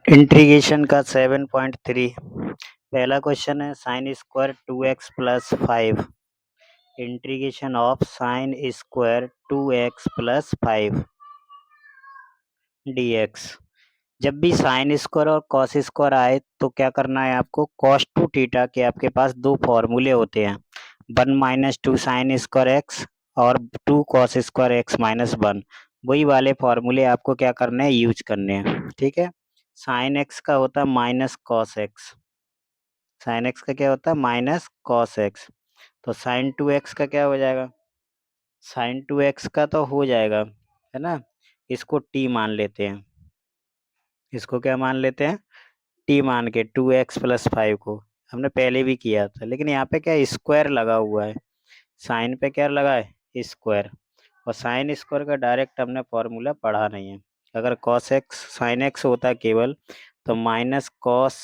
Integration का 7.3 पहला question है sine square 2x plus 5 integration of sine square 2x plus 5 dx। जब भी साइन स्क्वायर और कॉस स्क्वायर आए तो क्या करना है आपको, कॉस टू थीटा के आपके पास दो फॉर्मूले होते हैं, 1 - 2 साइन स्क्वायर एक्स और 2 कॉस स्क्वायर एक्स माइनस 1। वही वाले फॉर्मूले आपको क्या करने हैं, यूज करने हैं। ठीक है, साइन एक्स का होता है minus cos x, sine x का क्या होता है माइनस कॉस एक्स। तो साइन 2x का क्या हो जाएगा, साइन 2x का तो हो जाएगा, है ना। इसको t मान लेते हैं, इसको क्या मान लेते हैं, t मान के 2x प्लस 5 को हमने पहले भी किया था, लेकिन यहाँ पे क्या स्क्वायर लगा हुआ है, साइन पे क्या लगा है स्क्वायर, और साइन स्क्वायर का डायरेक्ट हमने फॉर्मूला पढ़ा नहीं है। अगर कॉस एक्स साइन एक्स होता केवल तो माइनस कॉस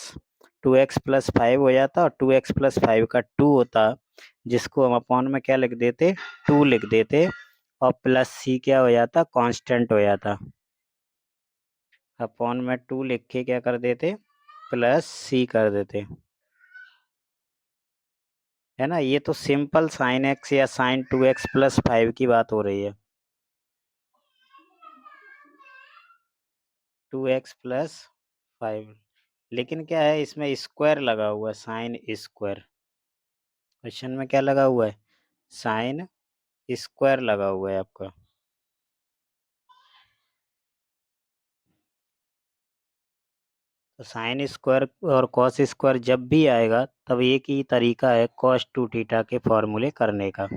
2x प्लस 5 हो जाता, और 2x प्लस 5 का 2 होता, जिसको हम अपॉन में क्या लिख देते 2 लिख देते, और प्लस सी क्या हो जाता कांस्टेंट हो जाता, अपॉन में 2 लिख के क्या कर देते प्लस सी कर देते, है ना। ये तो सिंपल साइन एक्स या साइन 2x प्लस 5 की बात हो रही है, 2x प्लस 5, लेकिन क्या है इसमें स्क्वायर लगा हुआ है, साइन स्क्वायर, क्वेश्चन में क्या लगा हुआ है साइन स्क्वायर लगा हुआ है आपका। तो साइन स्क्वायर और कॉस स्क्वायर जब भी आएगा तब एक ही तरीका है कॉस टू थीटा के फॉर्मूले करने का।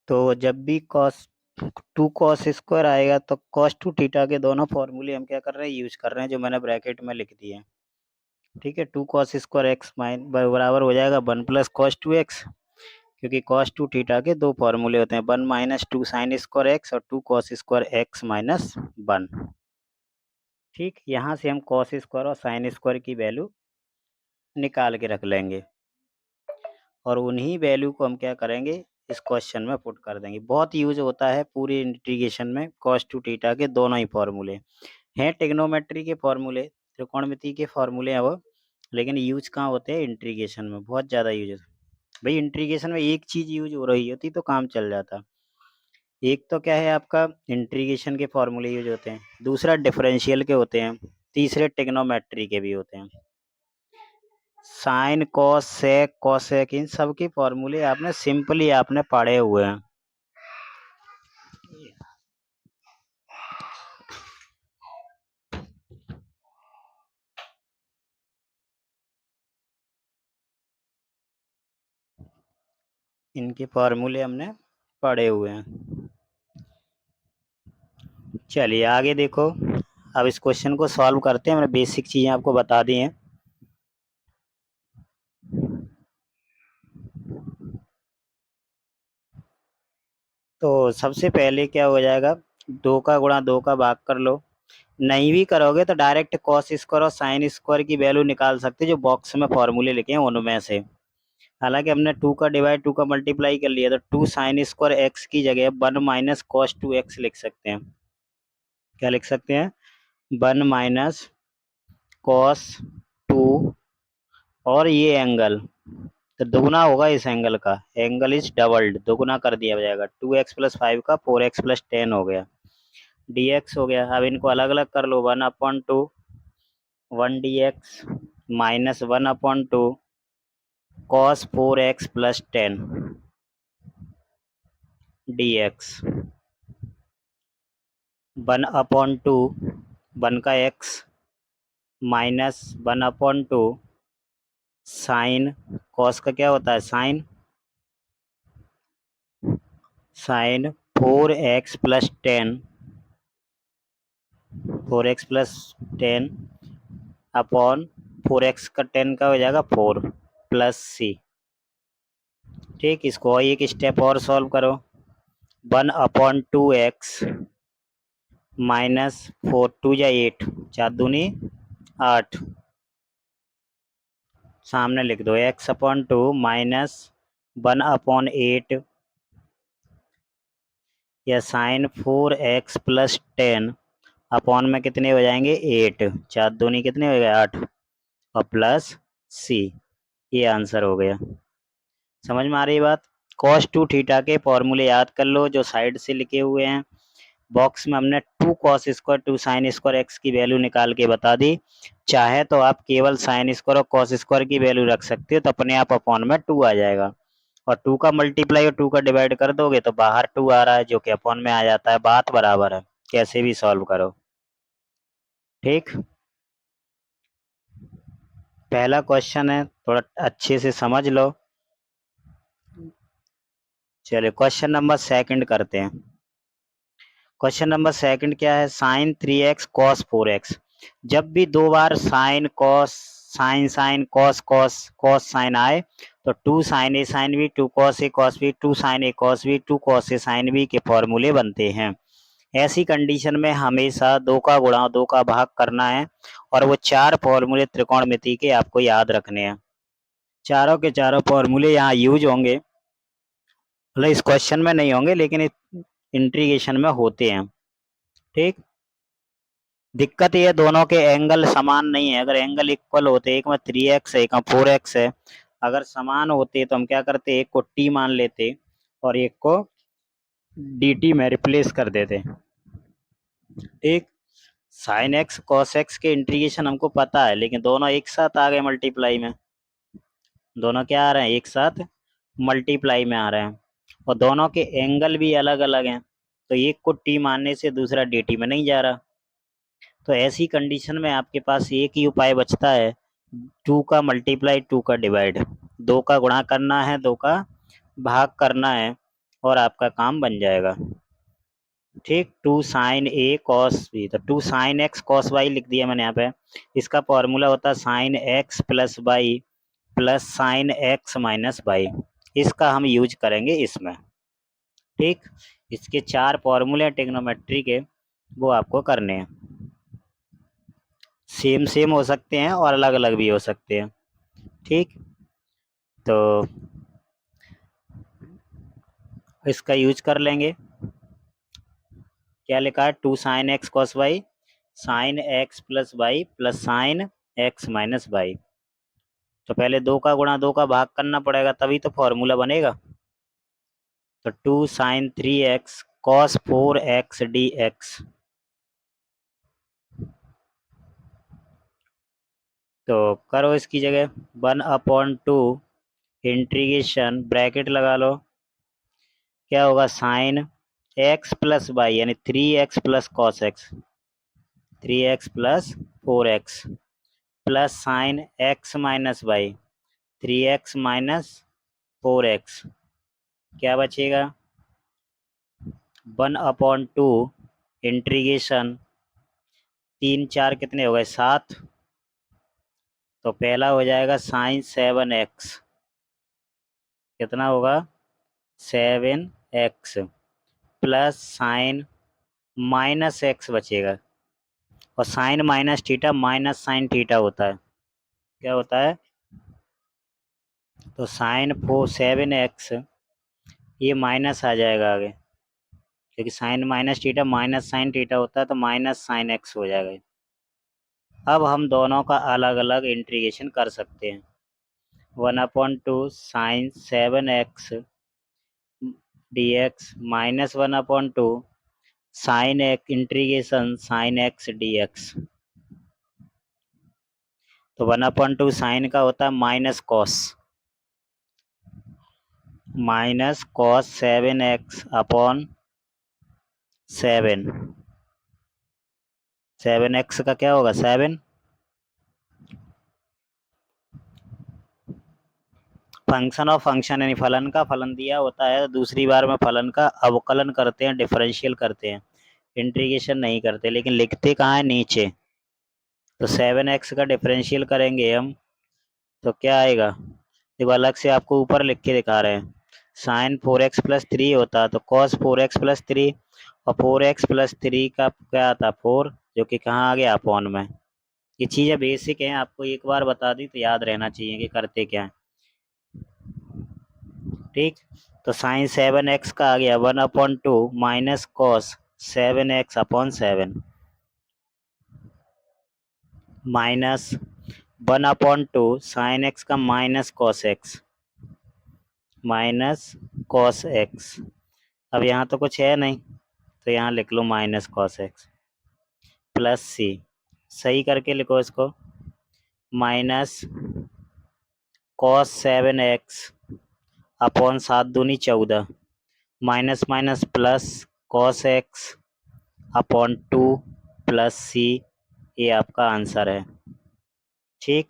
तो जब भी कॉस 2 कॉस स्क्वायर आएगा तो कॉस टू थीटा के दोनों फॉर्मूले हम क्या कर रहे हैं यूज कर रहे हैं, जो मैंने ब्रैकेट में लिख दिए हैं। ठीक है, 2 कॉस स्क्वायर एक्स बराबर हो जाएगा 1 प्लस कॉस 2x, क्योंकि कॉस टू थीटा के दो फॉर्मूले होते हैं, 1 - 2 साइन स्क्वायर एक्स और 2 कॉस स्क्वायर एक्स माइनस 1। ठीक, यहाँ से हम कॉस स्क्वायर और साइन स्क्वायर की वैल्यू निकाल के रख लेंगे, और उन्हीं वैल्यू को हम क्या करेंगे इस क्वेश्चन में पुट कर देंगे। बहुत यूज होता है पूरी इंटीग्रेशन में, कॉस टू थीटा के दोनों ही फॉर्मूले हैं, ट्रिग्नोमेट्री के फॉर्मूले, त्रिकोणमिति के फॉर्मूले हैं वो, लेकिन यूज कहाँ होते हैं इंटीग्रेशन में, बहुत ज़्यादा यूज होता है। भाई इंटीग्रेशन में एक चीज़ यूज हो रही होती तो काम चल जाता, एक तो क्या है आपका इंटीग्रेशन के फॉर्मूले यूज होते हैं, दूसरा डिफरेंशियल के होते हैं, तीसरे ट्रिग्नोमेट्री के भी होते हैं, साइन कॉस सेक कॉसेक इन सब के फॉर्मूले आपने सिंपली आपने पढ़े हुए हैं। इनके फॉर्मूले हमने पढ़े हुए हैं। चलिए आगे देखो, अब इस क्वेश्चन को सॉल्व करते हैं, मैंने बेसिक चीज़ें आपको बता दी हैं। तो सबसे पहले क्या हो जाएगा, 2 का गुणा 2 का भाग कर लो, नहीं भी करोगे तो डायरेक्ट कॉस स्क्वायर और साइन स्क्वायर की वैल्यू निकाल सकते जो बॉक्स में फॉर्मूले लिखे हैं उनमें से। हालांकि हमने 2 का डिवाइड 2 का मल्टीप्लाई कर लिया, तो 2 साइन स्क्वायर एक्स की जगह 1 माइनस कॉस 2x लिख सकते हैं। क्या लिख सकते हैं, 1 माइनस कॉस 2, और ये एंगल तो दुगना होगा इस एंगल का, एंगल इज डबल्ड, दुगना कर दिया जाएगा, 2x प्लस 5 का 4x प्लस 10 हो गया, dx हो गया। अब इनको अलग अलग कर लो, 1/2 1 dx minus 1/2 cos 4x plus 10 dx, 1/2 1 का x माइनस 1/2 साइन कॉस का क्या होता है, sign 4x+10, 4x+10 upon 4x का 10 का हो जाएगा 4 प्लस सी। ठीक, इसको एक स्टेप और सॉल्व करो। 1/2x -4 2 या 8, 4 दूनी 8, सामने लिख दो x/2 -1/8 या साइन 4x+10 अपॉन में कितने हो जाएंगे 8, 4 दूनी कितने हो गए 8 और प्लस सी। ये आंसर हो गया। समझ में आ रही बात। cos 2 थीटा के फॉर्मूले याद कर लो जो साइड से लिखे हुए हैं। बॉक्स में हमने 2 cos square 2 sine square x की वैल्यू निकाल के बता दी। चाहे तो आप केवल साइन स्क्वायर और cos स्क्वायर की वैल्यू रख सकते हो, तो अपने आप अपॉन में 2 आ जाएगा। और 2 का मल्टीप्लाई और 2 का डिवाइड कर दोगे तो बाहर 2 आ रहा है जो कि अपॉन में आ जाता है। बात बराबर है, कैसे भी सॉल्व करो। ठीक, पहला क्वेश्चन है, थोड़ा अच्छे से समझ लो। चलिए क्वेश्चन नंबर सेकंड करते हैं। क्वेश्चन नंबर सेकंड क्या है, साइन 3x कॉस 4x। जब भी दो बार sine cos sine sine cos cos cos sine आए तो 2 sine A sine B 2 cos A cos B 2 sine A cos B 2 cos A sine B के फॉर्मूले बनते हैं। ऐसी कंडीशन में हमेशा 2 का गुणा 2 का भाग करना है और वो 4 फॉर्मूले त्रिकोणमिति के आपको याद रखने हैं। चारों के चारों फॉर्मूले यहाँ यूज होंगे, मतलब इस क्वेश्चन में नहीं होंगे लेकिन इंटीग्रेशन में होते हैं। ठीक, दिक्कत ये दोनों के एंगल समान नहीं है। अगर एंगल इक्वल होते, एक में 3x है एक में 4x है, अगर समान होते तो हम क्या करते, एक को t मान लेते और एक को dt में रिप्लेस कर देते। ठीक, साइन एक्स कॉस एक्स के इंटीग्रेशन हमको पता है, लेकिन दोनों एक साथ आ गए मल्टीप्लाई में। दोनों क्या आ रहे हैं, एक साथ मल्टीप्लाई में आ रहे हैं और दोनों के एंगल भी अलग अलग हैं, तो एक को टी मानने से दूसरा dt में नहीं जा रहा। तो ऐसी कंडीशन में आपके पास एक ही उपाय बचता है, 2 का मल्टीप्लाई 2 का डिवाइड, 2 का गुणा करना है 2 का भाग करना है और आपका काम बन जाएगा। ठीक, 2 साइन ए कॉस बी, तो 2 साइन एक्स कॉस वाई लिख दिया मैंने यहाँ पे। इसका फॉर्मूला होता है sine x plus y plus sine x minus y. इसका हम यूज करेंगे इसमें। ठीक, इसके 4 फॉर्मूले ट्रिग्नोमेट्री के, वो आपको करने हैं। सेम सेम हो सकते हैं और अलग अलग भी हो सकते हैं। ठीक, तो इसका यूज कर लेंगे। क्या लिखा है, 2 sine x cos y sine x plus y plus sine x minus Y. तो पहले 2 का गुणा 2 का भाग करना पड़ेगा तभी तो फॉर्मूला बनेगा। तो 2 sign 3x cos 4x dx। तो करो इसकी जगह 1/2 इंटीग्रेशन ब्रैकेट लगा लो, क्या होगा साइन x प्लस वाई यानी 3x plus cos x 3x plus 4x plus sine x minus y 3x minus 4x। क्या बचेगा 1/2 इंटीग्रेशन 3 4 कितने हो गए 7, तो पहला हो जाएगा साइन 7x, कितना होगा 7x plus sign minus x बचेगा, और sine minus theta minus sine theta होता है, क्या होता है, तो साइन 7x ये माइनस आ जाएगा आगे, क्योंकि sine minus theta minus sine theta होता है तो माइनस साइन x हो जाएगा। अब हम दोनों का अलग अलग इंटीग्रेशन कर सकते हैं। 1/2 sine 7x dx minus 1/2 sine x integration sine x dx। तो 1/2 साइन का होता है minus cos 7x upon 7, 7x का क्या होगा 7 फंक्शन ऑफ फंक्शन यानी फलन का फलन दिया होता है, दूसरी बार में फलन का अवकलन करते हैं, डिफरेंशियल करते हैं, इंटीग्रेशन नहीं करते, लेकिन लिखते कहाँ है, नीचे। तो 7x का डिफरेंशियल करेंगे हम तो क्या आएगा, देखो अलग से आपको ऊपर लिख के दिखा रहे हैं। साइन 4x+3 होता तो कॉस 4x+3, और 4x+3 का क्या आता 4, जो कि कहाँ आ गया अपॉन में। ये चीज़ें बेसिक हैं, आपको एक बार बता दी तो याद रहना चाहिए कि करते क्या है। ठीक, तो साइन 7x का आ गया 1/2 minus cos 7x/7 minus 1/2 sine x का minus cos x minus cos x। अब यहाँ तो कुछ है नहीं, तो यहाँ लिख लो minus cos x plus C, सही करके लिखो इसको, minus cos 7x upon 7×2 = 14, minus minus plus cos x upon 2 plus C, ये आपका आंसर है। ठीक,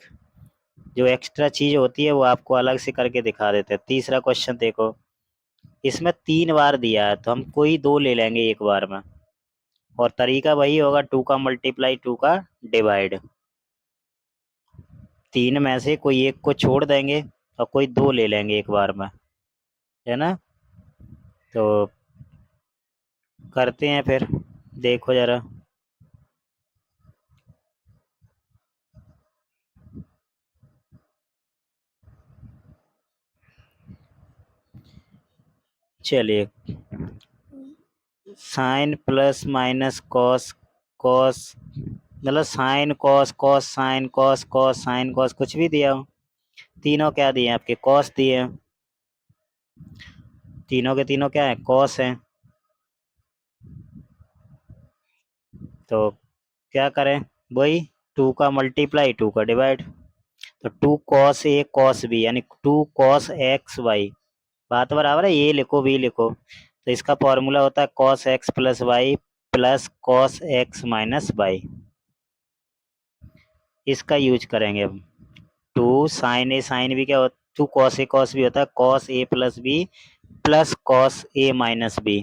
जो एक्स्ट्रा चीज़ होती है वो आपको अलग से करके दिखा देते हैं। तीसरा क्वेश्चन देखो, इसमें 3 बार दिया है तो हम कोई 2 ले लेंगे एक बार में, और तरीका वही होगा 2 का मल्टीप्लाई 2 का डिवाइड, 3 में से कोई एक को छोड़ देंगे और कोई 2 ले लेंगे एक बार में, है ना। तो करते हैं फिर, देखो ज़रा। चलिए, sine plus minus cos, cos मतलब sine cos, cos sine, cos cos sine cos, कुछ भी दिया हो। तीनों क्या दिए हैं आपके, कॉस दिए हैं, तीनों के तीनों क्या है, कॉस हैं। तो क्या करें, वही 2 का मल्टीप्लाई 2 का डिवाइड, तो 2 कॉस ए कॉस बी यानी 2 कॉस एक्स वाई, बात बराबर है, ये लिखो बी लिखो। तो इसका फॉर्मूला होता है cos x plus y plus cos x minus y, इसका यूज करेंगे हम। 2 साइन ए साइन बी क्या होता है, 2 कॉस ए कॉस बी होता है cos a plus B plus cos a minus B.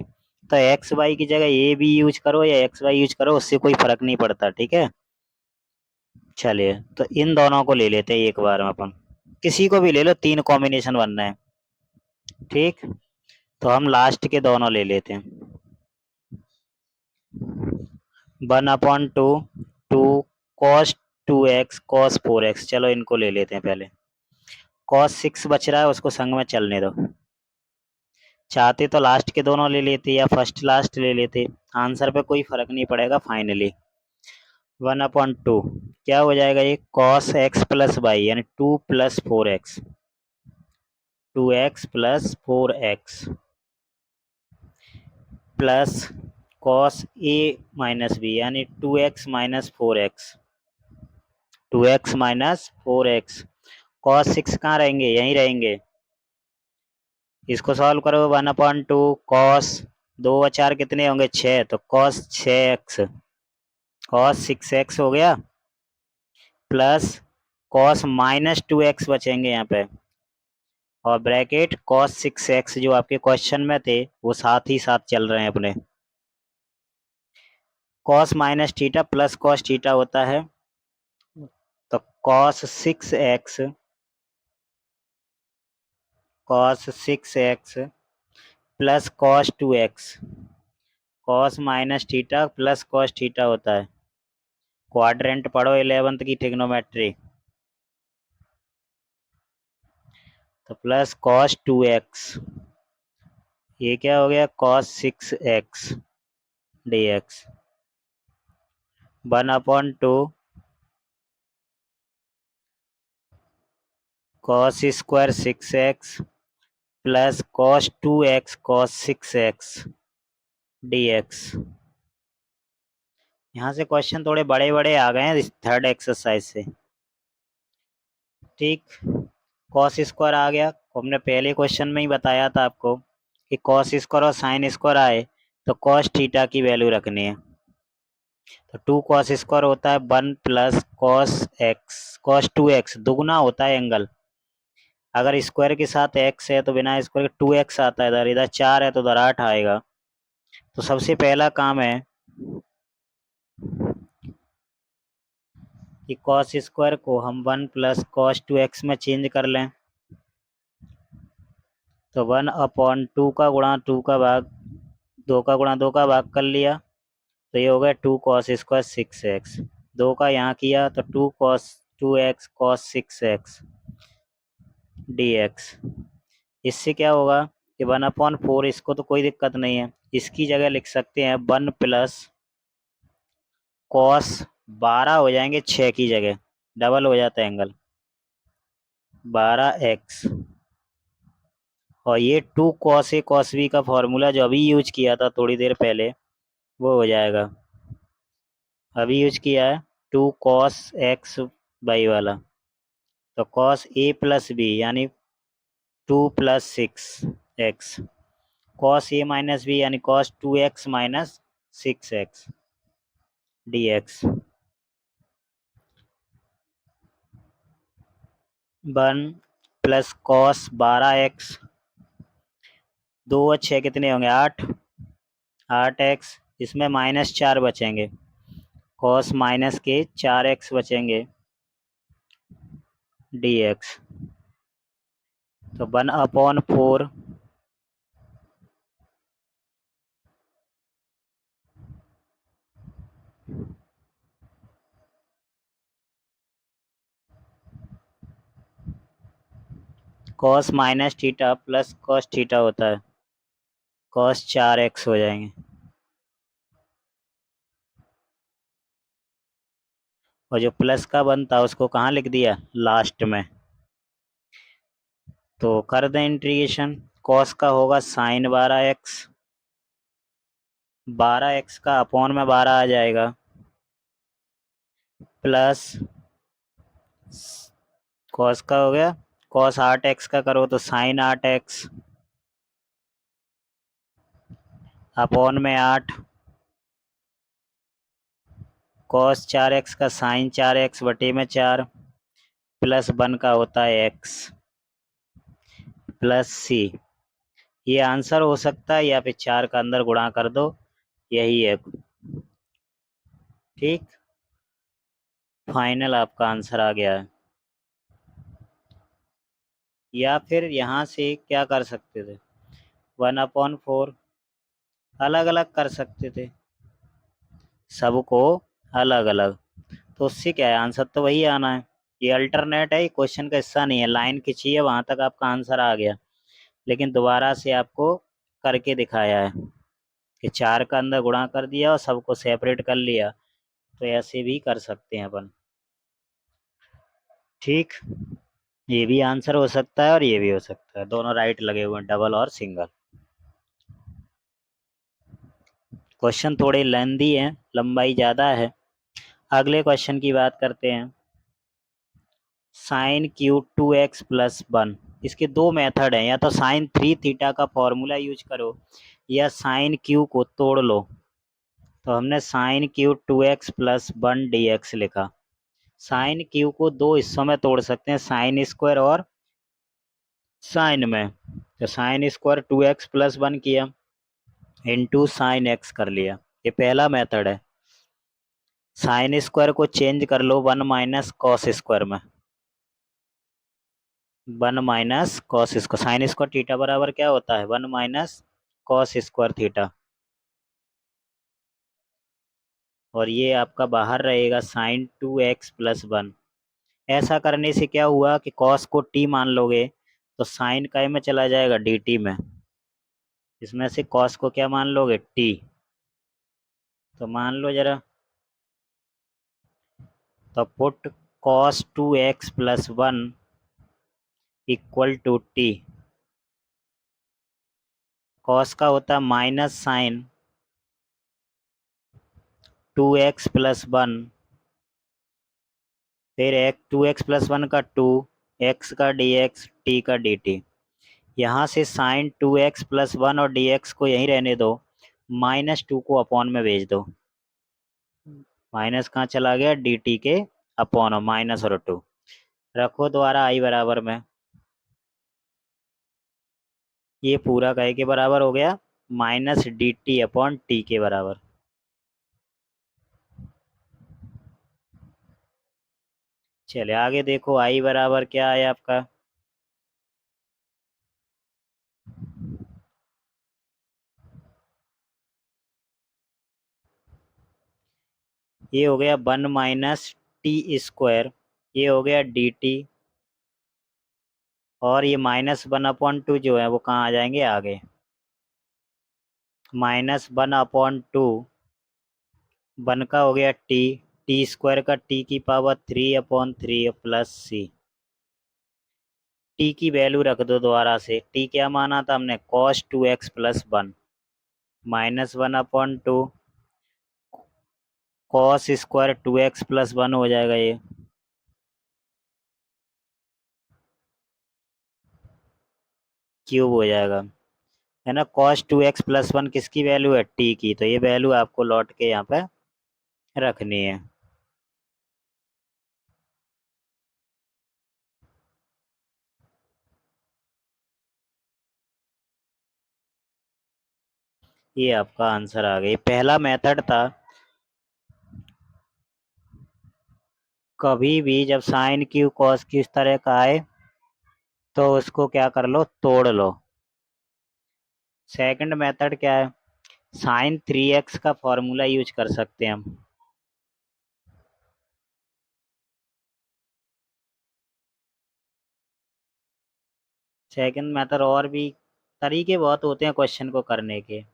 तो एक्स वाई की जगह ए बी यूज करो या एक्स वाई यूज करो, उससे कोई फर्क नहीं पड़ता, ठीक है। चलिए, तो इन दोनों को ले लेते हैं एक बार में अपन, किसी को भी ले लो, 3 कॉम्बिनेशन बनना है। ठीक, तो हम लास्ट के दोनों ले लेते हैं, 1/2 2 cos 2x cos 4x, चलो इनको ले लेते हैं पहले। cos 6 बच रहा है, उसको संग में चलने दो, चाहते तो लास्ट के दोनों ले लेते या फर्स्ट लास्ट ले लेते, आंसर पे कोई फर्क नहीं पड़ेगा फाइनली। 1/2 क्या हो जाएगा, ये cos x प्लस वाई यानी 2 + 4x, 2x + 4x plus cos a minus b यानी 2x - 4x, 2x - 4x। cos 6 कहाँ रहेंगे, यहीं रहेंगे, इसको सॉल्व करो, 1/2 cos 2 और 4 कितने होंगे, 6, तो cos 6x, cos 6x हो गया, प्लस cos -2x बचेंगे यहाँ पे, और ब्रैकेट cos 6x जो आपके क्वेश्चन में थे वो साथ ही साथ चल रहे हैं अपने। cos -θ प्लस cos θ होता है, तो cos 6x plus cos 2x, cos -θ plus cos θ होता है, क्वाड्रेंट पढ़ो 11th की ट्रिग्नोमेट्री, तो प्लस cos 2x, ये क्या हो गया cos 6x dx, 1/2 cos square 6x plus cos 2x cos 6x dx। यहाँ से क्वेश्चन थोड़े बड़े बड़े आ गए हैं थर्ड एक्सरसाइज से। ठीक, cos स्क्वायर आ गया, हमने पहले क्वेश्चन में ही बताया था आपको कि cos स्क्वायर और साइन स्क्वायर आए तो cos थीटा की वैल्यू रखनी है, तो 2 cos स्क्वायर होता है 1 + cos 2x, दुगना होता है एंगल, अगर स्क्वायर के साथ x है तो बिना स्क्वायर के 2x आता है, इधर इधर 4 है तो उधर 8 आएगा। तो सबसे पहला काम है कि कॉस स्क्वायर को हम 1 प्लस कॉस 2x में चेंज कर लें। तो 1/2 का गुणा 2 का भाग 2 का गुणा 2 का भाग कर लिया, तो ये हो गया 2 कॉस स्क्वायर 6x। 2 का यहाँ किया तो 2 cos 2x cos 6x dx। इससे क्या होगा कि 1/4, इसको तो कोई दिक्कत नहीं है, इसकी जगह लिख सकते हैं 1 प्लस कॉस 12 हो जाएंगे 6 की जगह, डबल हो जाता है एंगल 12x। और ये 2 कॉस ए कॉस बी का फॉर्मूला जो अभी यूज किया था थोड़ी देर पहले, वो हो जाएगा, अभी यूज किया है 2 कॉस एक्स बाई वाला। तो कॉस ए प्लस बी यानी 2 plus 6x, cos a minus b यानी cos 2x minus 6x dx। 1 plus cos 12x, 2 और 6 कितने होंगे 8x, इसमें -4 बचेंगे, कॉस माइनस के 4x बचेंगे dx। तो 1/4 cos minus theta plus cos theta होता है, कॉस 4x हो जाएंगे। और जो प्लस का बनता है उसको कहाँ लिख दिया लास्ट में। तो कर दें इंटीग्रेशन, कॉस का होगा साइन 12x, 12x का अपॉन में 12 आ जाएगा, प्लस कॉस का हो गया, कॉस 8x का करो तो साइन 8x अपॉन में 8, कॉस 4x का साइन 4x बटे में 4, प्लस 1 का होता है x प्लस c। ये आंसर हो सकता है या फिर 4 का अंदर गुणा कर दो, यही है। ठीक, फाइनल आपका आंसर आ गया है। या फिर यहाँ से क्या कर सकते थे, 1/4 अलग अलग कर सकते थे, सबको अलग अलग, तो उससे क्या है आंसर तो वही आना है। ये अल्टरनेट है, ये क्वेश्चन का हिस्सा नहीं है, लाइन खींची है वहां तक आपका आंसर आ गया, लेकिन दोबारा से आपको करके दिखाया है कि 4 का अंदर गुणा कर दिया और सबको सेपरेट कर लिया, तो ऐसे भी कर सकते हैं अपन। ठीक, ये भी आंसर हो सकता है और ये भी हो सकता है, दोनों राइट लगे हुए हैं, डबल और सिंगल। क्वेश्चन थोड़े लेंदी हैं, लंबाई ज़्यादा है। अगले क्वेश्चन की बात करते हैं, साइन क्यू 2x प्लस 1। इसके दो मेथड हैं, या तो साइन 3 थीटा का फॉर्मूला यूज करो या साइन क्यू को तोड़ लो। तो हमने sine cube 2x plus 1 dx लिखा। साइन क्यू को दो हिस्सों में तोड़ सकते हैं, साइन स्क्वायर और साइन में। तो साइन स्क्वायर 2x प्लस 1 किया इंटू साइन x कर लिया, ये पहला मेथड है। साइन स्क्वायर को चेंज कर लो 1 माइनस कॉस स्क्वायर में, 1 minus cos square, sine square theta बराबर क्या होता है 1 माइनस कॉस स्क्वायर थीटा, और ये आपका बाहर रहेगा साइन 2x प्लस 1। ऐसा करने से क्या हुआ कि कॉस को t मान लोगे तो साइन काय में चला जाएगा dt में, इसमें से कॉस को क्या मान लोगे t। तो मान लो जरा, तो put cos 2x plus 1 equal to t। Cos का होता है माइनस साइन 2x प्लस 1, फिर 2x प्लस 1 का 2, x का dx, t का dt। यहाँ से साइन 2x प्लस 1 और dx को यहीं रहने दो, -2 को अपॉन में भेज दो, माइनस कहाँ चला गया dt के अपॉन, माइनस और 2 रखो दोबारा i बराबर में, ये पूरा का के बराबर हो गया minus D T upon T के बराबर। चले आगे देखो, आई बराबर क्या है आपका, ये हो गया 1 - टी स्क्वायर, ये हो गया डी टी, और ये -1/2 जो है वो कहाँ आ जाएंगे आगे, -1/2, 1 का हो गया टी, टी स्क्वायर का टी की पावर 3/3 प्लस सी। टी की वैल्यू रख दो दोबारा से, टी क्या माना था हमने, cos 2x + 1, -1/2 cos² 2x + 1 हो जाएगा ये, क्यूब हो जाएगा, है ना। cos 2x + 1 किसकी वैल्यू है, टी की, तो ये वैल्यू आपको लौट के यहाँ पे रखनी है। ये आपका आंसर आ गया, पहला मेथड था। कभी भी जब साइन क्यू कॉस की इस तरह का आए तो उसको क्या कर लो, तोड़ लो। सेकंड मेथड क्या है, sin 3x का फॉर्मूला यूज कर सकते हैं हम। सेकंड मेथड, और भी तरीके बहुत होते हैं क्वेश्चन को करने के,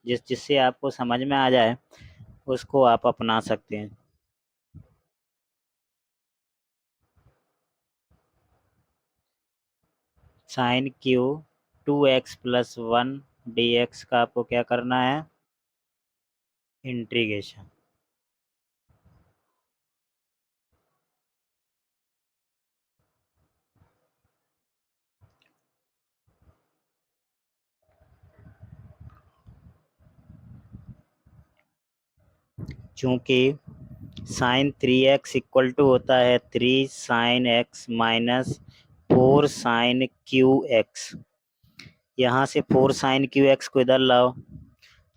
जिससे आपको समझ में आ जाए उसको आप अपना सकते हैं। sin⁡2x + 1 dx का आपको क्या करना है, इंटीग्रेशन। चूंकि sin 3x होता है 3 sin x - 4 sin⁡QX, यहाँ से 4 sin⁡QX को इधर लाओ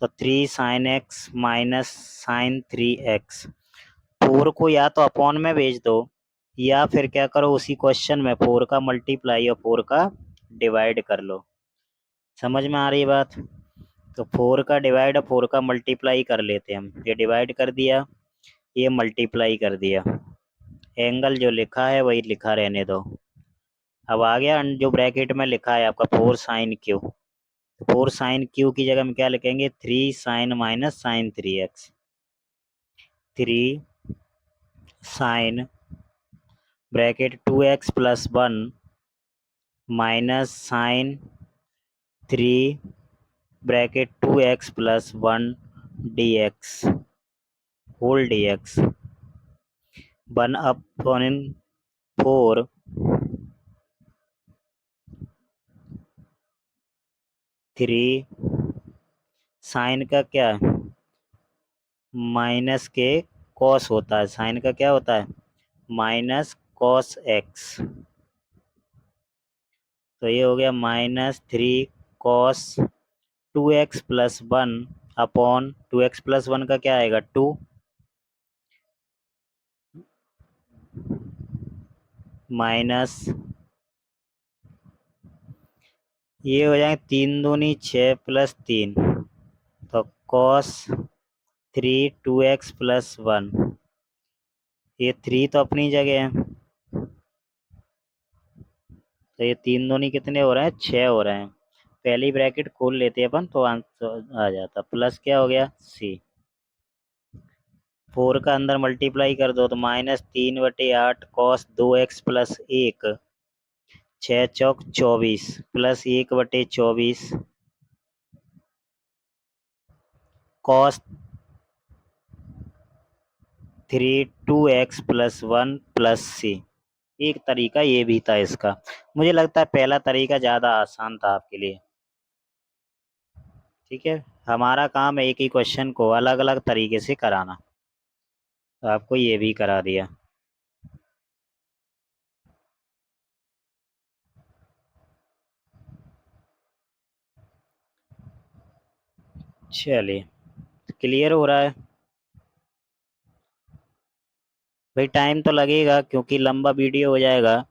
तो 3 sin⁡x - sin�3x, 4 को या तो अपॉन में भेज दो, या फिर क्या करो, उसी क्वेश्चन में 4 का मल्टीप्लाई और 4 का डिवाइड कर लो। समझ में आ रही बात, तो 4 का डिवाइड और 4 का मल्टीप्लाई कर लेते हैं हम, ये डिवाइड कर दिया, ये मल्टीप्लाई कर दिया, एंगल जो लिखा है वही लिखा रहने दो। अब आ गया जो ब्रैकेट में लिखा है आपका 4 sin⁡, 4 sin⁡ की जगह में क्या लिखेंगे, 3 sin - sin�3x, 3 sin bracket 2x + 1 -sin⁡3 bracket 2x + 1 dx whole dx 1/4 3 sine का क्या है, माइनस के कॉस होता है, साइन का क्या होता है, -cos x, तो ये हो गया -3 cos 2x + 1 अपॉन 2x + 1 का क्या आएगा, 2, माइनस ये हो जाएंगे 3 दूनी 6 + 3, तो cos 3 2x + 1, ये 3 तो अपनी जगह है, तो ये 3 दूनी कितने हो रहे हैं, 6 हो रहे हैं। पहली ब्रैकेट खोल लेते हैं अपन तो आंसर आ जाता, प्लस क्या हो गया सी, 4 का अंदर मल्टीप्लाई कर दो तो -3/8 cos 2x + 1, 6 चौक 24 प्लस 1/24 cos 3 2x + 1 प्लस सी। एक तरीका ये भी था इसका, मुझे लगता है पहला तरीका ज़्यादा आसान था आपके लिए। ठीक है, हमारा काम है एक ही क्वेश्चन को अलग अलग तरीके से कराना, तो आपको ये भी करा दिया। चलिए, क्लियर हो रहा है भाई? टाइम तो लगेगा क्योंकि लंबा वीडियो हो जाएगा।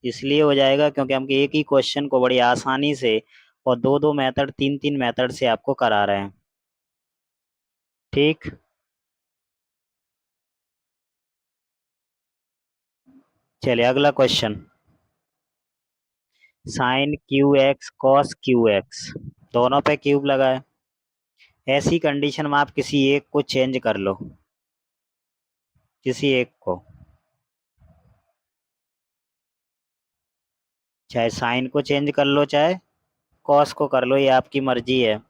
इसलिए हो जाएगा क्योंकि हम एक ही क्वेश्चन को बड़ी आसानी से और दो दो मेथड, तीन तीन मेथड से आपको करा रहे हैं। ठीक, चलिए अगला question. Sine Q x cos Q x, दोनों पे क्यूब लगा है। ऐसी कंडीशन में आप किसी एक को चेंज कर लो, किसी एक को, चाहे साइन को चेंज कर लो चाहे कॉस को कर लो, ये आपकी मर्जी है।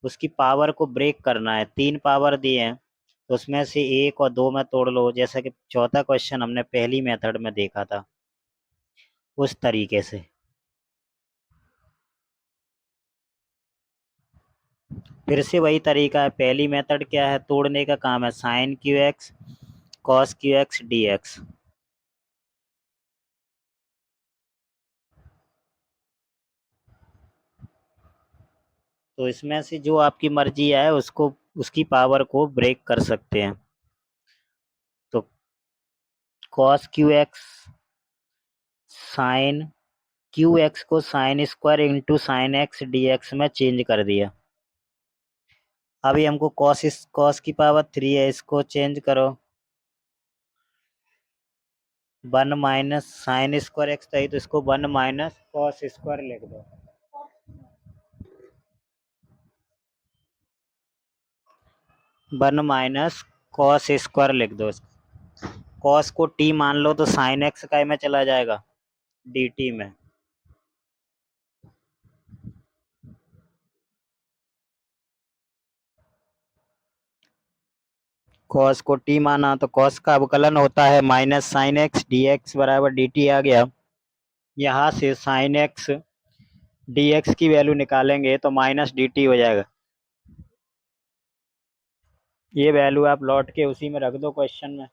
उसकी पावर को ब्रेक करना है, तीन पावर दिए हैं तो उसमें से एक और दो में तोड़ लो, जैसा कि चौथा क्वेश्चन हमने पहली मेथड में देखा था उस तरीके से। फिर से वही तरीका है, पहली मेथड क्या है, तोड़ने का काम है, sine Q x cos Q x D x. तो इसमें से जो आपकी मर्जी है उसको, उसकी पावर को ब्रेक कर सकते हैं। तो cos Q X sine Q X को sine square into sine X D X में चेंज कर दिया। अभी हमको कॉस की पावर थ्री है, इसको चेंज करो, one minus sine square x था तो इसको वन माइनस कॉस स्क्वायर लिख दो। वन माइनस कॉस स्क्वायर लिख दो। कॉस को टी मान लो तो साइन एक्स का में चला जाएगा डी टी में। कॉस को टी माना तो कॉस का अवकलन होता है minus sign X D x बराबर डी टी आ गया। यहाँ से साइन एक्स डी एक्स की वैल्यू निकालेंगे तो माइनस डी टी हो जाएगा। ये वैल्यू आप लौट के उसी में रख दो क्वेश्चन में।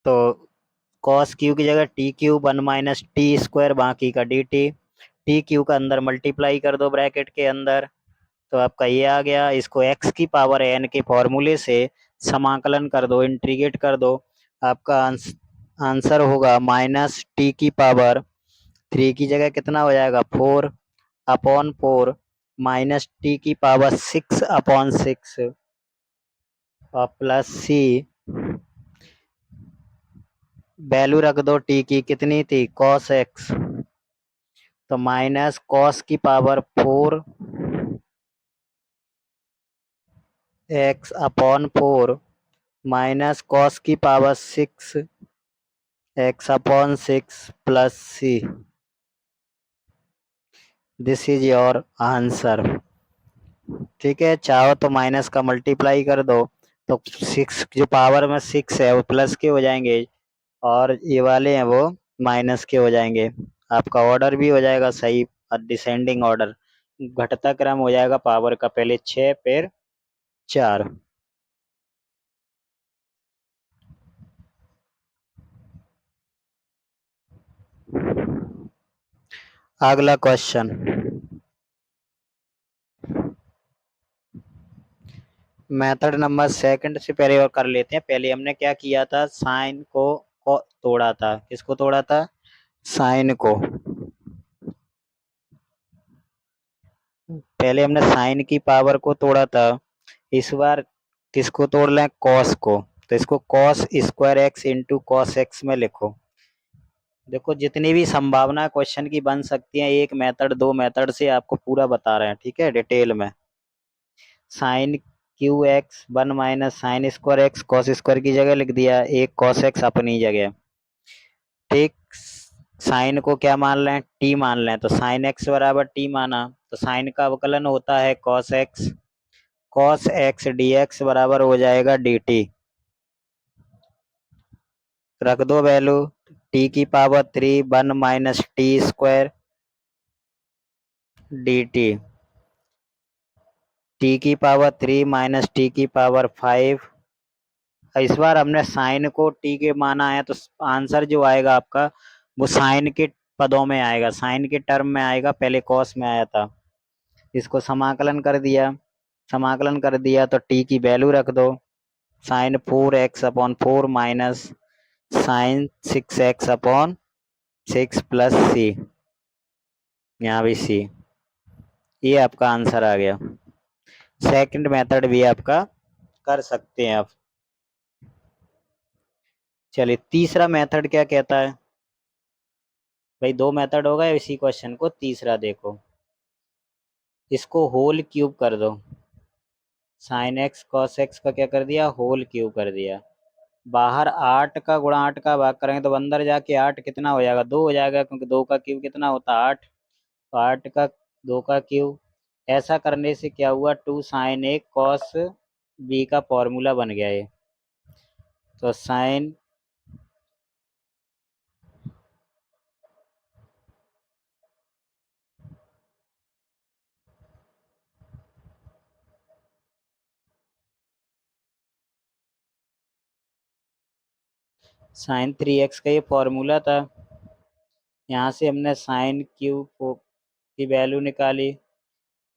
तो कॉस क्यू की जगह T Q one minus T square बाकी का डी टी, टी क्यू का अंदर मल्टीप्लाई कर दो ब्रैकेट के अंदर, तो आपका ये आ गया। इसको एक्स की पावर एन के फॉर्मूले से समाकलन कर दो, इंटीग्रेट कर दो, आपका आंसर होगा माइनस टी की पावर थ्री की जगह कितना हो जाएगा, four upon four minus T की पावर सिक्स अपॉन सिक्स और प्लस सी, वैल्यू रख दो टी की कितनी थी, कॉस एक्स, तो माइनस कॉस की power four X upon four minus cos की power six X upon six plus C. This is your answer. ठीक है, चाहो तो माइनस का मल्टीप्लाई कर दो तो सिक्स जो पावर में सिक्स है वो प्लस के हो जाएंगे और ये वाले हैं वो माइनस के हो जाएंगे। आपका ऑर्डर भी हो जाएगा सही, डिसेंडिंग ऑर्डर, घटता क्रम हो जाएगा पावर का, पहले छः फिर चार। अगला क्वेश्चन, मेथड नंबर सेकंड से पहले और कर लेते हैं। पहले हमने क्या किया था, साइन को तोड़ा था, किसको तोड़ा था, साइन को। पहले हमने साइन की पावर को तोड़ा था, इस बार किसको तोड़ लें, कॉस को। तो इसको cos square x into cos x में लिखो। देखो जितनी भी संभावना क्वेश्चन की बन सकती है, एक मेथड दो मेथड से आपको पूरा बता रहे हैं, ठीक है, डिटेल में। Sine Q x one minus sine square x cos square की जगह लिख दिया, एक कॉस एक्स अपनी जगह। ठीक, साइन को क्या मान लें, टी मान लें, तो साइन एक्स बराबर टी माना, तो साइन का अवकलन होता है कॉस एक्स डी एक्स बराबर हो जाएगा डी टी। रख दो वैल्यू, टी की power three one minus T square D T, T की पावर थ्री माइनस टी की पावर फाइव इस बार हमने साइन को टी के माना है, तो आंसर जो आएगा आपका वो साइन के पदों में आएगा, साइन के टर्म में आएगा, पहले कॉस में आया था। इसको समाकलन कर दिया, समाकलन कर दिया तो टी की वैल्यू रख दो, sine 4x/4 minus sine 6x/6 plus C, यहाँ भी सी। ये आपका आंसर आ गया। सेकंड मेथड भी आपका कर सकते हैं आप। चलिए तीसरा मेथड क्या कहता है भाई, दो मेथड होगा इसी क्वेश्चन को, तीसरा देखो, इसको होल क्यूब कर दो, साइन एक्स कॉस एक्स का क्या कर दिया, होल क्यूब कर दिया। बाहर 8 का गुणा 8 का भाग करेंगे तो अंदर जाके 8 कितना हो जाएगा, 2 हो जाएगा, क्योंकि 2 का क्यूब कितना होता है 8, तो 8 का 2 का क्यूब। ऐसा करने से क्या हुआ, 2 साइन ए कॉस बी का फॉर्मूला बन गया ये। तो साइन 3x का ये फॉर्मूला था, यहाँ से हमने साइन क्यूब की वैल्यू निकाली,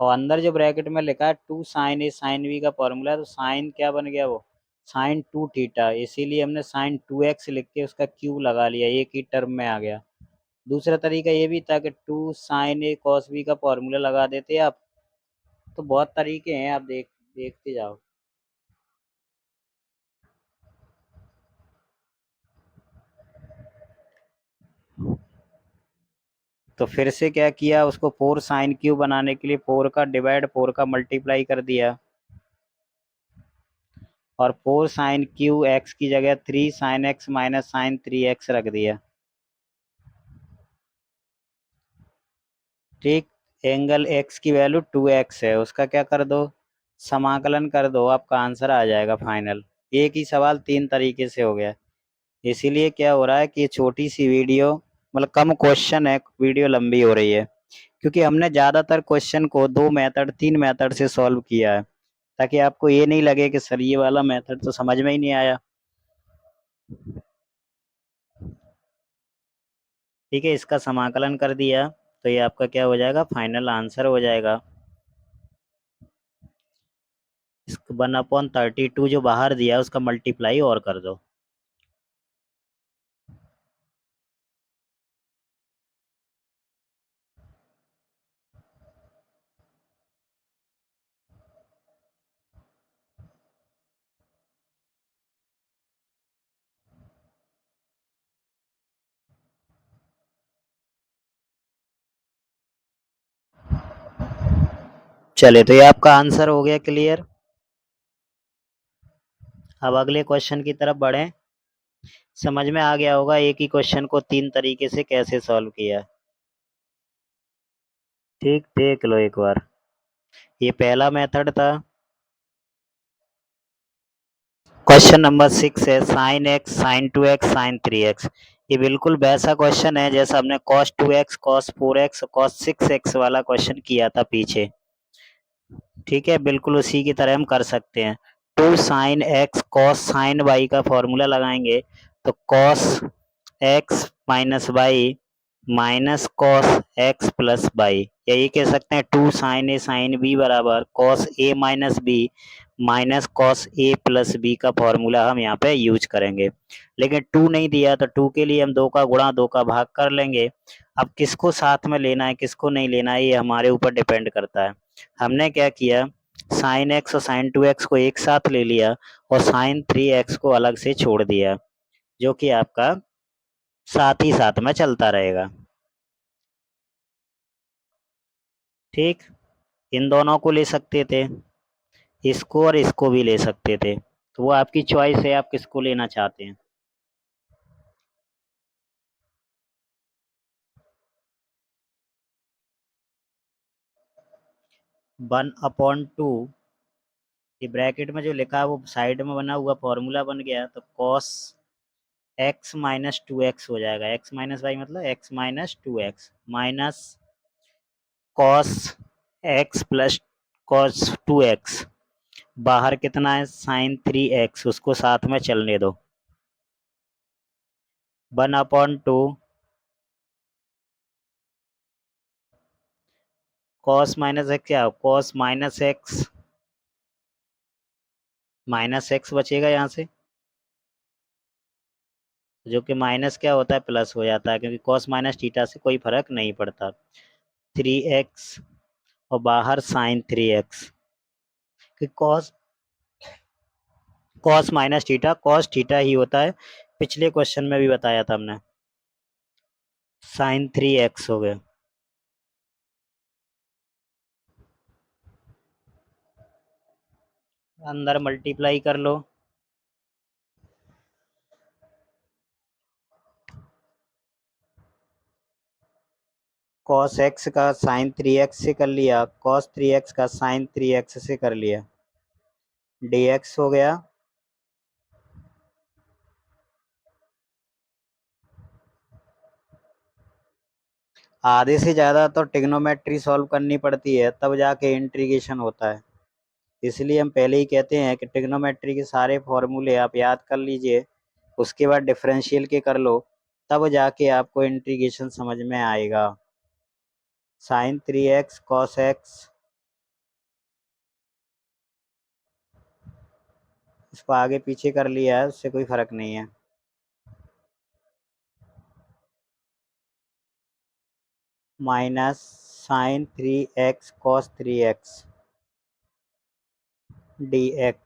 और अंदर जो ब्रैकेट में लिखा है 2 साइन ए साइन बी का फॉर्मूला है, तो साइन क्या बन गया वो, साइन 2 थीटा, इसीलिए हमने साइन 2x लिख के उसका क्यूब लगा लिया, एक ही टर्म में आ गया। दूसरा तरीका ये भी था कि 2 साइन ए कॉस बी का फॉर्मूला लगा देते आप। तो बहुत तरीके हैं, आप देखते जाओ। तो फिर से क्या किया, उसको 4 साइन क्यूब बनाने के लिए 4 का डिवाइड 4 का मल्टीप्लाई कर दिया, और 4 साइन क्यू एक्स की जगह 3 sign x minus sign 3x रख दिया। ठीक, एंगल x की वैल्यू 2x है, उसका क्या कर दो, समाकलन कर दो, आपका आंसर आ जाएगा फाइनल। एक ही सवाल 3 तरीके से हो गया। इसीलिए क्या हो रहा है कि छोटी सी वीडियो, मतलब कम क्वेश्चन है, वीडियो लंबी हो रही है, क्योंकि हमने ज़्यादातर क्वेश्चन को 2 मेथड 3 मेथड से सॉल्व किया है, ताकि आपको ये नहीं लगे कि सर ये वाला मेथड तो समझ में ही नहीं आया। ठीक है, इसका समाकलन कर दिया तो ये आपका क्या हो जाएगा, फाइनल आंसर हो जाएगा। 1/32 जो बाहर दिया उसका मल्टीप्लाई और कर दो। चले, तो ये आपका आंसर हो गया क्लियर। अब अगले क्वेश्चन की तरफ बढ़ें। समझ में आ गया होगा एक ही क्वेश्चन को 3 तरीके से कैसे सॉल्व किया। ठीक, देख लो एक बार। ये पहला मेथड था। क्वेश्चन नंबर 6 है, sine X sign 2x sign 3x। ये बिल्कुल वैसा क्वेश्चन है जैसा हमने cos 2x cos 4x cos 6x वाला क्वेश्चन किया था पीछे। ठीक है, बिल्कुल उसी की तरह हम कर सकते हैं। 2 sine x cos sine y का फॉर्मूला लगाएंगे, तो cos x minus Y minus cos x plus y, या ये कह सकते हैं 2 साइन ए साइन बी बराबर cos a minus b minus cos a plus b का फॉर्मूला हम यहाँ पे यूज करेंगे। लेकिन 2 नहीं दिया तो 2 के लिए हम 2 का गुणा 2 का भाग कर लेंगे। अब किसको साथ में लेना है किसको नहीं लेना है ये हमारे ऊपर डिपेंड करता है। हमने क्या किया, साइन एक्स और साइन 2x को एक साथ ले लिया और साइन 3x को अलग से छोड़ दिया, जो कि आपका साथ ही साथ में चलता रहेगा। ठीक, इन दोनों को ले सकते थे, इसको और इसको भी ले सकते थे, तो वो आपकी चॉइस है, आप किसको लेना चाहते हैं। 1/2, ये ब्रैकेट में जो लिखा है वो साइड में बना हुआ फॉर्मूला बन गया, तो कॉस एक्स माइनस 2x हो जाएगा, एक्स माइनस वाई मतलब x minus 2x minus cos x plus cos 2x बाहर कितना है sin 3x, उसको साथ में चलने दो। 1/2 cos माइनस एक्स, क्या cos माइनस एक्स बचेगा यहाँ से, जो कि माइनस क्या होता है, प्लस हो जाता है, क्योंकि cos माइनस थीटा से कोई फर्क नहीं पड़ता। 3x और बाहर sin 3x, कि cos minus theta cos theta ही होता है, पिछले क्वेश्चन में भी बताया था हमने। sin 3x हो गया। अंदर मल्टीप्लाई कर लो। cos x का sin 3x से कर लिया, cos 3x का sin 3x से कर लिया, dx हो गया। आधे से ज़्यादा तो ट्रिग्नोमेट्री सॉल्व करनी पड़ती है, तब जाके इंटीग्रेशन होता है। इसलिए हम पहले ही कहते हैं कि ट्रिग्नोमेट्री के सारे फॉर्मूले आप याद कर लीजिए, उसके बाद डिफरेंशियल के कर लो, तब जाके आपको इंटीग्रेशन समझ में आएगा। sin 3x cos x, इसको आगे पीछे कर लिया है, उससे कोई फर्क नहीं है। Minus sin 3x cos 3x dx।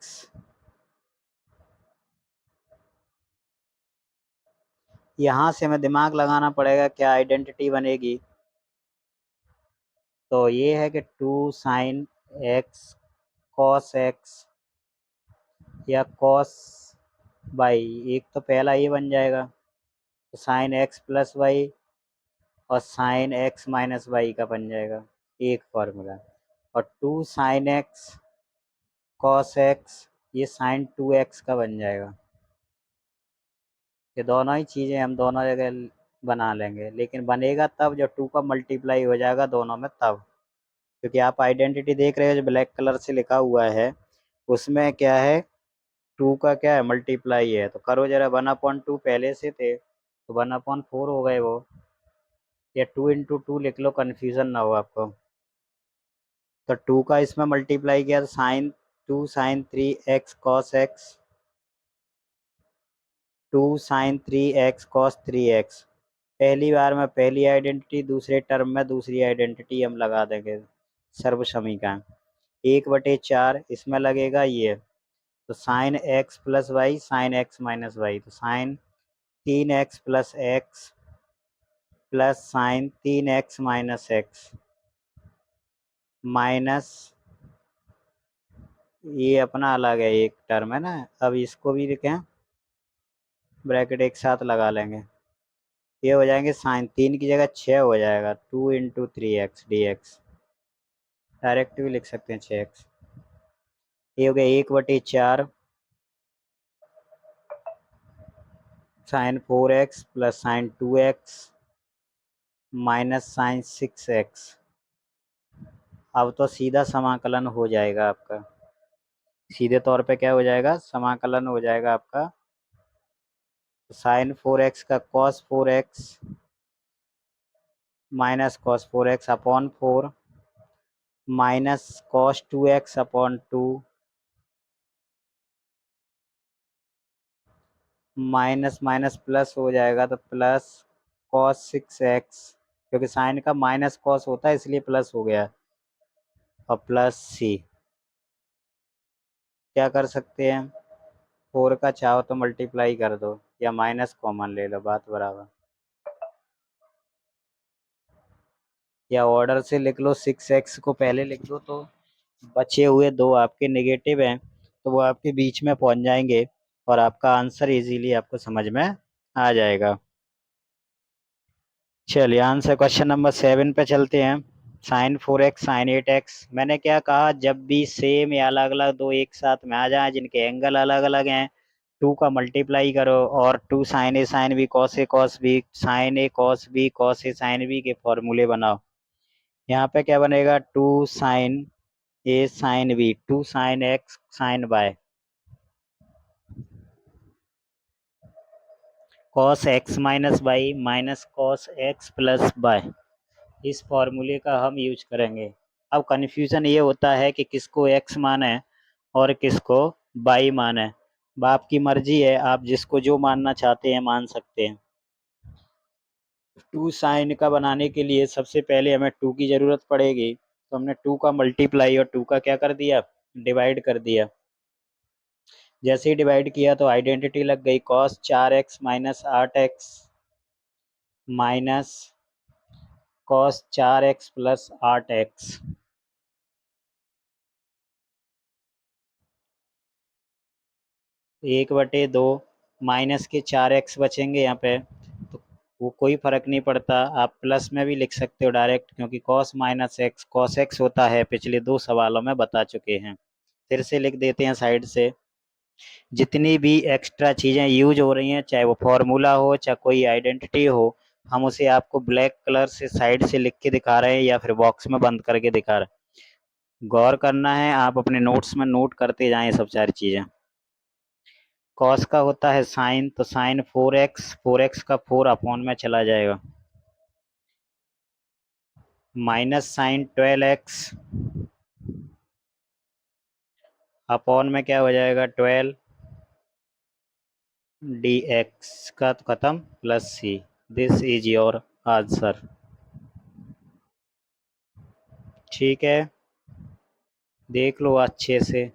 यहाँ से हमें दिमाग लगाना पड़ेगा, क्या आइडेंटिटी बनेगी। तो ये है कि 2 sin x cos x या cos y, एक तो पहला ये बन जाएगा, तो sin x प्लस वाई और sin x माइनस वाई का बन जाएगा एक फॉर्मूला। और 2 sin x cos x, ये sin 2x का बन जाएगा। ये दोनों ही चीज़ें हम दोनों जगह बना लेंगे, लेकिन बनेगा तब जब 2 का मल्टीप्लाई हो जाएगा दोनों में, तब। क्योंकि आप आइडेंटिटी देख रहे हो जो ब्लैक कलर से लिखा हुआ है, उसमें क्या है, 2 का क्या है, मल्टीप्लाई है। तो करो जरा, 1/2 पहले से थे तो 1/4 हो गए वो, या 2 × 2 लिख लो, कन्फ्यूज़न ना हो आपको। तो 2 का इसमें मल्टीप्लाई किया तो two sine 3x cos x, 2 sin 3x cos 3x। पहली बार में पहली आइडेंटिटी, दूसरे टर्म में दूसरी आइडेंटिटी हम लगा देंगे, सर्व समीकरण। 1/4 इसमें लगेगा ये, तो sine x plus Y sine x minus Y, तो sine 3x plus X plus sine 3x minus X minus, ये अपना अलग है एक टर्म है ना, अब इसको भी लिखें, ब्रैकेट एक साथ लगा लेंगे, ये हो जाएंगे साइन 3 की जगह 6 हो जाएगा, 2 × 3x dx, डायरेक्ट भी लिख सकते हैं 6x। ये हो गया 1/4 sine 4x plus sine 2x minus sine 6x। अब तो सीधा समाकलन हो जाएगा आपका, सीधे तौर पे क्या हो जाएगा, समाकलन हो जाएगा आपका। साइन 4x का cos 4x minus cos 4x upon 4 minus cos 2x upon 2 minus minus plus हो जाएगा, तो प्लस cos 6x, क्योंकि साइन का माइनस cos होता है इसलिए प्लस हो गया, और प्लस c। क्या कर सकते हैं, 4 का चाहो तो मल्टीप्लाई कर दो, या माइनस कॉमन ले लो, बात बराबर। या ऑर्डर से लिख लो, 6x को पहले लिख दो, तो बचे हुए दो आपके नेगेटिव हैं, तो वो आपके बीच में पहुंच जाएंगे और आपका आंसर इजीली आपको समझ में आ जाएगा। चलिए आंसर क्वेश्चन नंबर 7 पे चलते हैं। sin 4x sin 8x, मैंने क्या कहा, जब भी सेम या अलग अलग दो एक साथ में आ जाए जिनके एंगल अलग अलग हैं, 2 का मल्टीप्लाई करो और 2 sin a sin b cos b sin a cos b cos a sin b के फॉर्मूले बनाओ। यहाँ पे क्या बनेगा, 2 sin A sine B, 2 sine X sine Y, cos x minus Y minus cos x plus Y, इस फॉर्मूले का हम यूज करेंगे। अब कन्फ्यूज़न ये होता है कि किसको एक्स माने और किसको वाई माने। बाप की मर्जी है, आप जिसको जो मानना चाहते हैं मान सकते हैं। टू साइन का बनाने के लिए सबसे पहले हमें टू की ज़रूरत पड़ेगी, तो हमने टू का मल्टीप्लाई और टू का क्या कर दिया, डिवाइड कर दिया। जैसे ही डिवाइड किया तो आइडेंटिटी लग गई, cos 4x minus 8x minus cos 4x plus 8x, 1/2 minus के 4x बचेंगे यहाँ पे, तो वो कोई फ़र्क नहीं पड़ता, आप प्लस में भी लिख सकते हो डायरेक्ट, क्योंकि cos minus x cos x होता है, पिछले 2 सवालों में बता चुके हैं। फिर से लिख देते हैं साइड से। जितनी भी एक्स्ट्रा चीज़ें यूज हो रही हैं, चाहे वो फॉर्मूला हो चाहे कोई आइडेंटिटी हो, हम उसे आपको ब्लैक कलर से साइड से लिख के दिखा रहे हैं या फिर बॉक्स में बंद करके दिखा रहे हैं। गौर करना है, आप अपने नोट्स में नोट करते जाएं सब सारी चीज़ें। कॉस का होता है साइन, तो साइन 4x, 4x का 4 अपॉन में चला जाएगा, माइनस साइन 12x अपॉन में क्या हो जाएगा 12 dx का तो खत्म plus c, this is your answer. ठीक है, देख लो अच्छे से,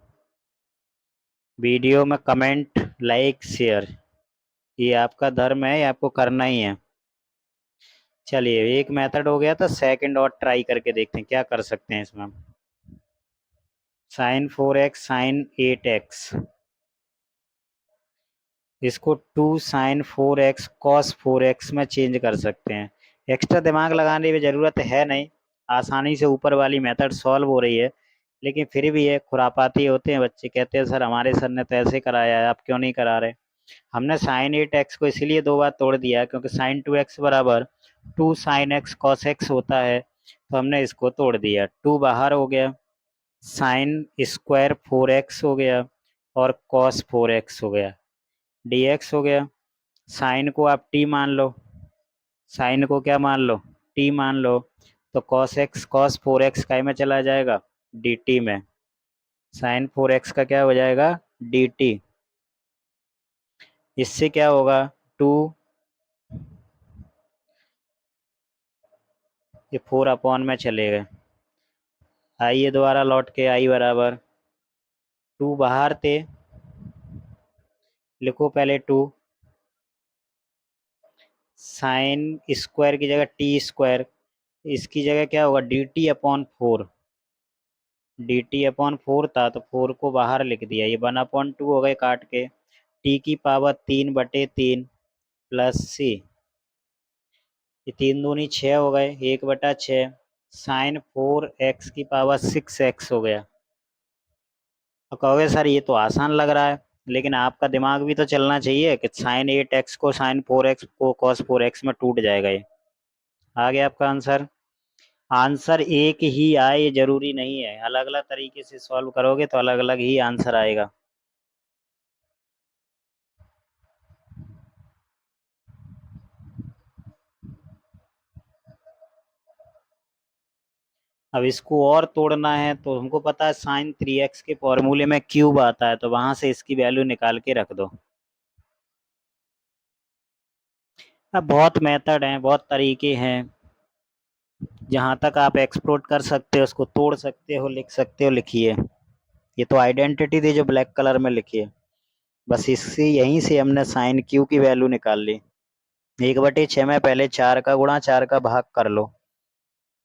वीडियो में कमेंट लाइक शेयर, ये आपका धर्म है, ये आपको करना ही है। चलिए, एक मेथड हो गया, तो सेकंड और ट्राई करके देखते हैं क्या कर सकते हैं इसमें। साइन 4x साइन 8x, इसको 2 साइन 4x कॉस 4x में चेंज कर सकते हैं। एक्स्ट्रा दिमाग लगाने की ज़रूरत है नहीं, आसानी से ऊपर वाली मेथड सॉल्व हो रही है, लेकिन फिर भी ये खुरापाती होते हैं बच्चे, कहते हैं सर हमारे सर ने तो ऐसे कराया है, आप क्यों नहीं करा रहे। हमने साइन 8x को इसलिए 2 बार तोड़ दिया क्योंकि साइन 2x बराबर 2 साइन एक्स कॉस एक्स होता है, तो हमने इसको तोड़ दिया, 2 बाहर हो गया, साइन स्क्वायर 4x हो गया और कॉस 4x हो गया, dx हो गया। साइन को आप t मान लो, साइन को क्या मान लो, t मान लो, तो cos x cos 4x काय में चला जाएगा, dt में, साइन 4x का क्या हो जाएगा, dt। इससे क्या होगा, 2, ये 4 अपॉन में चले गए, आइए दोबारा लौट के, आई बराबर 2 बाहर थे, लिखो पहले 2, साइन स्क्वायर की जगह टी स्क्वायर, इसकी जगह क्या होगा, D T upon 4, D T upon 4 था तो 4 को बाहर लिख दिया, ये 1/2 हो गए काट के, टी की पावर 3/3 प्लस सी, ये 3 दूनी 6 हो गए, 1/6, साइन 4x की पावर 6x हो गया। तो कहोगे सर ये तो आसान लग रहा है, लेकिन आपका दिमाग भी तो चलना चाहिए कि साइन 8x को साइन 4x को कॉस 4x में टूट जाएगा। ये आ गया आपका आंसर। आंसर एक ही आए ये जरूरी नहीं है, अलग अलग तरीके से सॉल्व करोगे तो अलग अलग ही आंसर आएगा। अब इसको और तोड़ना है, तो हमको पता है साइन 3x के फॉर्मूले में क्यूब आता है, तो वहां से इसकी वैल्यू निकाल के रख दो। अब बहुत मेथड हैं, बहुत तरीके हैं, जहां तक आप एक्सप्लोर कर सकते हो उसको तोड़ सकते हो, लिख सकते हो, लिखिए। ये तो आइडेंटिटी थी जो ब्लैक कलर में लिखी है, बस इससे यहीं से हमने साइन क्यू की वैल्यू निकाल ली। 1/6 में पहले 4 का गुणा 4 का भाग कर लो,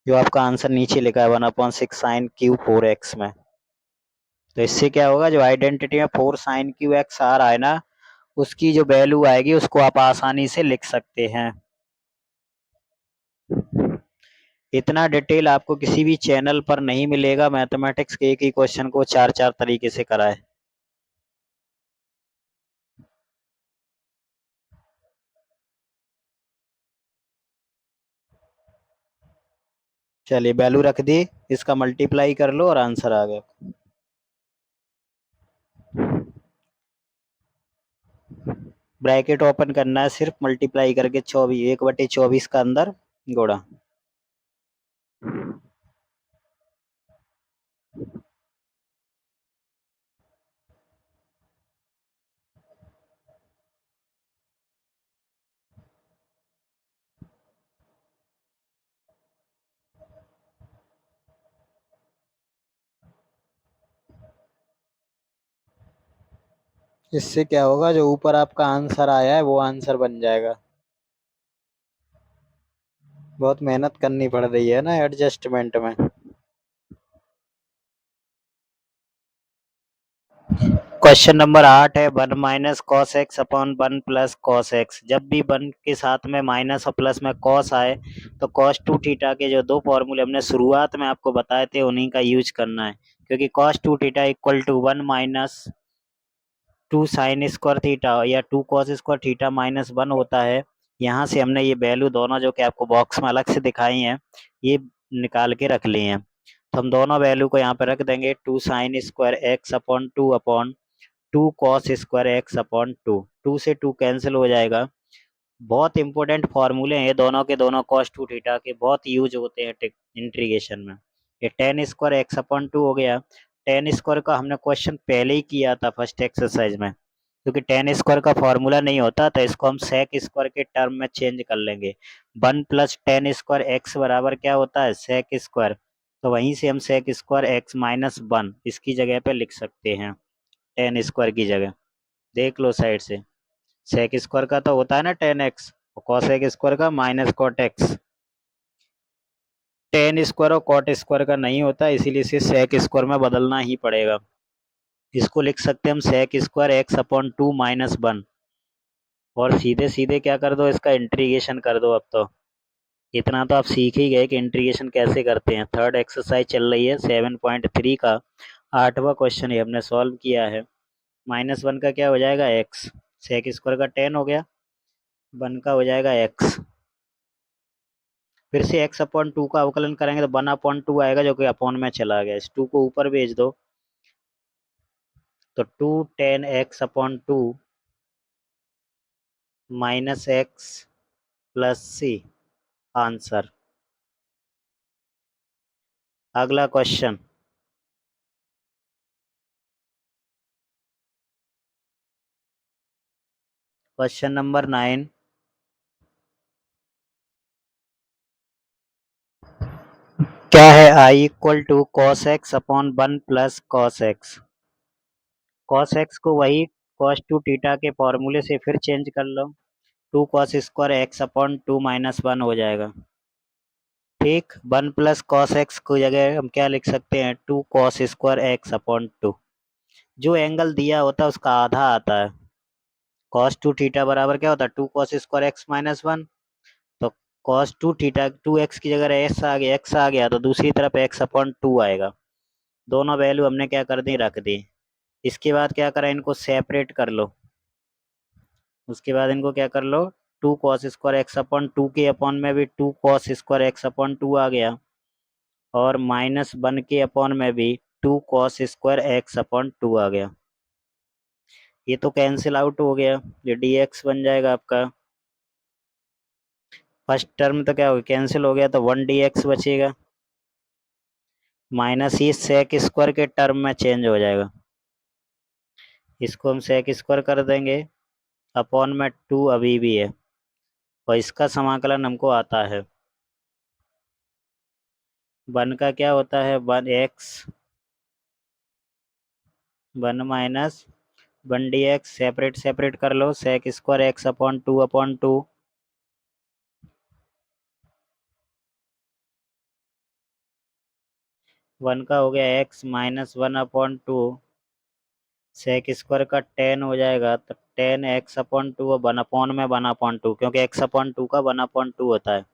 जो आपका आंसर नीचे लिखा है 1/6 साइन क्यू 4x में। तो इससे क्या होगा, जो आइडेंटिटी में 4 साइन क्यू एक्स आ रहा है ना, उसकी जो वैल्यू आएगी उसको आप आसानी से लिख सकते हैं। इतना डिटेल आपको किसी भी चैनल पर नहीं मिलेगा, मैथमेटिक्स के एक ही क्वेश्चन को चार चार तरीके से कराए। चलिए वैल्यू रख दी, इसका मल्टीप्लाई कर लो और आंसर आ गया। ब्रैकेट ओपन करना है, सिर्फ मल्टीप्लाई करके 24 1/24 का अंदर गुणा। इससे क्या होगा, जो ऊपर आपका आंसर आया है वो आंसर बन जाएगा। बहुत मेहनत करनी पड़ रही है ना एडजस्टमेंट में। क्वेश्चन नंबर 8 है 1 माइनस कॉस एक्स अपॉन 1 प्लस कॉस एक्स। जब भी 1 के साथ में माइनस और प्लस में कॉस आए तो कॉस टू थीटा के जो दो फॉर्मूले हमने शुरुआत में आपको बताए थे उन्हीं का यूज करना है, क्योंकि cos two theta equal to 1 minus 2 sine square theta या 2 कॉस स्क्वायर थीटा माइनस 1 होता है। यहाँ से हमने ये वैल्यू दोनों जो कि आपको बॉक्स में अलग से दिखाई हैं ये निकाल के रख ली हैं। तो हम दोनों वैल्यू को यहाँ पे रख देंगे, 2 sine square x upon 2 upon 2 cos square x upon 2। 2 से 2 कैंसिल हो जाएगा। बहुत इंपॉर्टेंट फॉर्मूले हैं ये दोनों के दोनों, कॉस टू थीटा के बहुत यूज होते हैं इंटीग्रेशन में। ये टेन स्क्वायर एक्स अपॉन 2 हो गया। टेन स्क्वायर का हमने क्वेश्चन पहले ही किया था फर्स्ट एक्सरसाइज में, क्योंकि टेन स्क्वायर का फॉर्मूला नहीं होता तो इसको हम सेक स्क्वायर के टर्म में चेंज कर लेंगे। 1 प्लस टेन स्क्वायर एक्स बराबर क्या होता है, सेक स्क्वायर। तो वहीं से हम सेक स्क्वायर एक्स माइनस 1 इसकी जगह पे लिख सकते हैं, टेन स्क्वायर की जगह। देख लो साइड से, सेक स्क्वायर का तो होता है ना 10x, और कॉसेक स्क्वायर का minus cot x. Tan square और कॉट स्क्वायर का नहीं होता, इसीलिए इसे सेक स्क्वायर में बदलना ही पड़ेगा। इसको लिख सकते हैं हम sec square x upon 2 minus 1। और सीधे सीधे क्या कर दो, इसका इंटीग्रेशन कर दो। अब तो इतना तो आप सीख ही गए कि इंटीग्रेशन कैसे करते हैं। थर्ड एक्सरसाइज चल रही है 7.3 का 8वां क्वेश्चन ये हमने सॉल्व किया है। -1 का क्या हो जाएगा, एक्स। सेक स्क्वायर का 10 हो गया, 1 का हो जाएगा एक्स। फिर से एक्स अपॉन 2 का अवकलन करेंगे तो 1/2 आएगा, जो कि अपॉन में चला गया। इस 2 को ऊपर भेज दो तो 2 10 X upon 2 minus X plus C, answer. अगला क्वेश्चन, क्वेश्चन नंबर 9। क्या है, I equal to cos X अपॉन 1 plus cos X. Cos X को वही कॉस टू थीटा के फॉर्मूले से फिर चेंज कर लो, 2 cos square x upon 2 minus 1 हो जाएगा। ठीक, 1 प्लस कॉस एक्स की जगह हम क्या लिख सकते हैं, 2 कॉस स्क्वायर एक्स अपॉन 2। जो एंगल दिया होता है उसका आधा आता है। कॉस टू थीटा बराबर क्या होता है, 2 कॉस स्क्वायर एक्स माइनस 1। तो कॉस टू थीटा 2x की जगह एक्स आ गया तो दूसरी तरफ एक्स अपॉन 2 आएगा। दोनों वैल्यू हमने क्या कर दी, रख दी। इसके बाद क्या करें, इनको सेपरेट कर लो। उसके बाद इनको क्या कर लो, 2 कॉस स्क्वायर एक्स अपॉन 2 के अपॉन में भी 2 कॉस स्क्वायर एक्स अपॉन 2 आ गया, और -1 के अपॉन में भी 2 कॉस स्क्वायर एक्स अपॉन 2 आ गया। ये तो कैंसिल आउट हो गया, ये dx बन जाएगा आपका। फर्स्ट टर्म तो क्या हो गया, कैंसिल हो गया, तो 1 dx बचेगा। माइनस ही सेक स्क्वायर के टर्म में चेंज हो जाएगा, इसको हम सेक स्क्वायर कर देंगे। अपॉन में 2 अभी भी है, और इसका समाकलन हमको आता है। 1 का क्या होता है, 1x, 1 minus 1 dx। Separate separate कर लो, सेक स्क्वायर एक्स अपॉन 2 1 का हो गया x माइनस 1/2। सेक स्क्वायर का 10 हो जाएगा, तो 10 x अपॉन 2 और 1 अपॉन में 1/2, क्योंकि x अपॉन 2 का 1/2 होता है।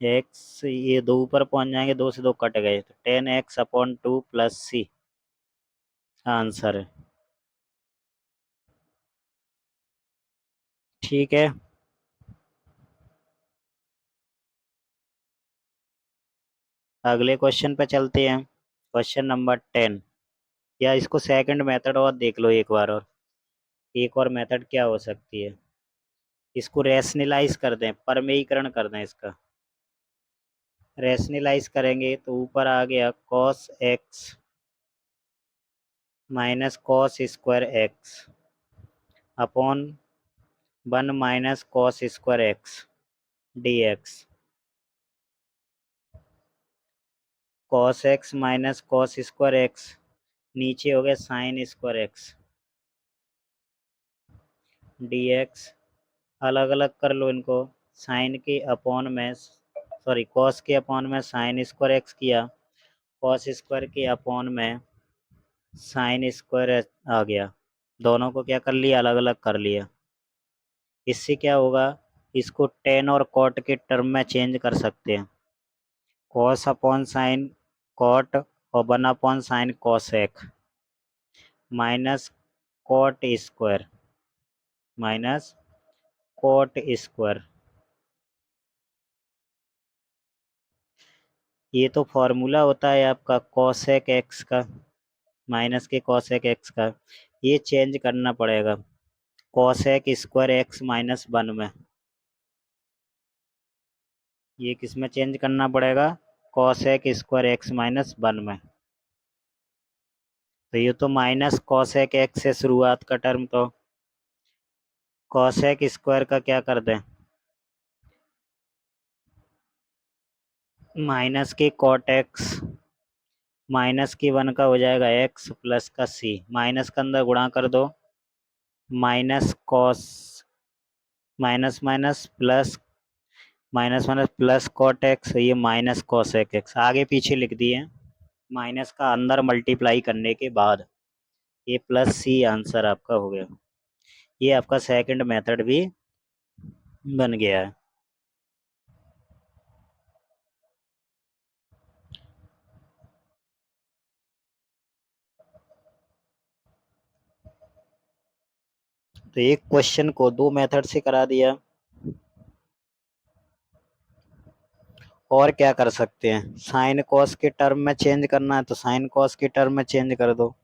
x ये दो ऊपर पहुंच जाएंगे, 2 से 2 कट गए, तो 10x/2 प्लस सी, आंसर है। ठीक है। अगले क्वेश्चन पे चलते हैं, क्वेश्चन नंबर 10। या इसको सेकंड मेथड और देख लो एक बार, और एक और मेथड क्या हो सकती है, इसको रैशनलाइज कर दें, परमेयीकरण कर दें इसका। रैशनलाइज करेंगे तो ऊपर आ गया cos x minus cos square x अपॉन 1 minus cos square x D x. Cos x minus cos square x, नीचे हो गया sign square x D x. अलग अलग कर लो इनको, साइन के अपॉन में सॉरी कॉस के अपॉन में साइन स्क्वायर एक्स किया, कॉस स्क्वायर के अपॉन में साइन स्क्वायर आ गया। दोनों को क्या कर लिया, अलग अलग कर लिया। इससे क्या होगा, इसको टेन और कॉट के टर्म में चेंज कर सकते हैं, कॉस अपॉन साइन कॉट और 1 upon sine cosec minus cot square minus cot square. ये तो फॉर्मूला होता है आपका कॉसेक एक्स का, माइनस के कॉसेक एक्स का, ये चेंज करना पड़ेगा कॉसेक स्क्वायर एक्स माइनस 1 में। ये किस में चेंज करना पड़ेगा, कॉसेक स्क्वायर एक्स माइनस 1 में। तो ये तो माइनस कॉसेक एक्स से शुरुआत का टर्म, तो कॉसेक स्क्वायर का क्या कर दें, माइनस के कॉट एक्स माइनस की 1 का हो जाएगा एक्स प्लस का सी, माइनस का अंदर गुणा कर दो, minus cos minus minus plus minus minus plus cot x, ये माइनस कॉसेक एक्स आगे पीछे लिख दिए, माइनस का अंदर मल्टीप्लाई करने के बाद ये प्लस सी आंसर आपका हो गया। ये आपका सेकंड मेथड भी बन गया है। तो एक क्वेश्चन को दो मेथड से करा दिया, और क्या कर सकते हैं, साइन कॉस के टर्म में चेंज करना है तो साइन कॉस के टर्म में चेंज कर दो।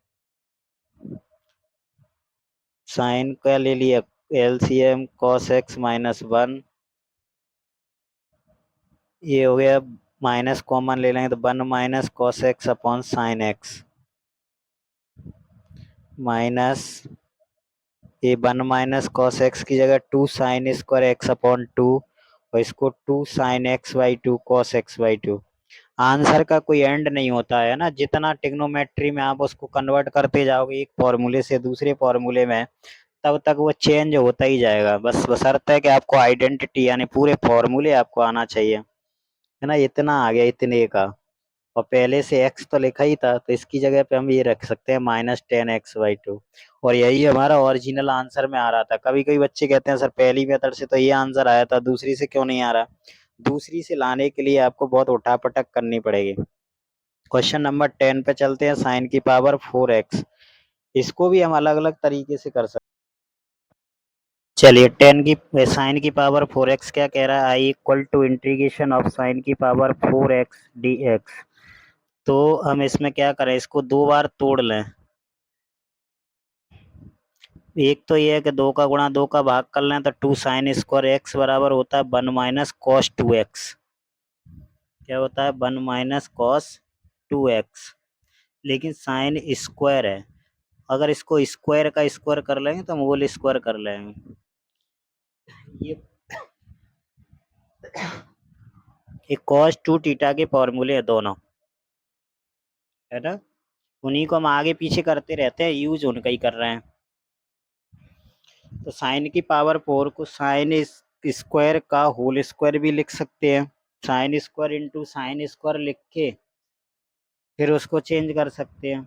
साइन का ले लिया एलसीएम कॉस एक्स माइनस 1, ये हो गया, माइनस कॉमन ले लेंगे तो 1 minus cos X upon sine x minus ये 1 माइनस कॉस एक्स की जगह 2 साइन स्क्वायर एक्स अपॉन 2, और इसको 2 sine x by 2 cos x by 2। Answer का कोई एंड नहीं होता है ना, जितना टिग्नोमेट्री में आप उसको कन्वर्ट करते जाओगे एक फॉर्मूले से दूसरे फॉर्मूले में, तब तक वो चेंज होता ही जाएगा। बस बशर्ते है कि आपको आइडेंटिटी यानी पूरे फॉर्मूले आपको आना चाहिए, है ना। इतना आ गया इतने का, और पहले से x तो लिखा ही था, तो इसकी जगह पे हम ये रख सकते हैं -10x/2, और यही हमारा ओरिजिनल आंसर में आ रहा था। कभी कभी बच्चे कहते हैं सर पहली मेथड से तो ये आंसर आया था, दूसरी से क्यों नहीं आ रहा। दूसरी से लाने के लिए आपको बहुत उठापटक करनी पड़ेगी। क्वेश्चन नंबर 10 पे चलते हैं, साइन की पावर 4x। इसको भी हम अलग अलग तरीके से कर सकते हैं। चलिए 10 की साइन की पावर 4x क्या कह रहा है, I equal to integration of sine की पावर 4x dx। तो हम इसमें क्या करें, इसको दो बार तोड़ लें। एक तो ये है कि 2 का गुणा 2 का भाग कर लें तो 2 साइन स्क्वायर एक्स बराबर होता है 1 माइनस कॉस 2x। क्या होता है, 1 माइनस कॉस 2x। लेकिन साइन स्क्वायर है, अगर इसको स्क्वायर का स्क्वायर कर लेंगे तो हम होल स्क्वायर कर लेंगे। ये कॉस 2 थीटा के फॉर्मूले हैं दोनों, है ना। उन्हीं को हम आगे पीछे करते रहते हैं, यूज उनका ही कर रहे हैं। तो साइन की पावर 4 को साइन स्क्वायर का होल स्क्वायर भी लिख सकते हैं, sine square into sine square लिख के फिर उसको चेंज कर सकते हैं।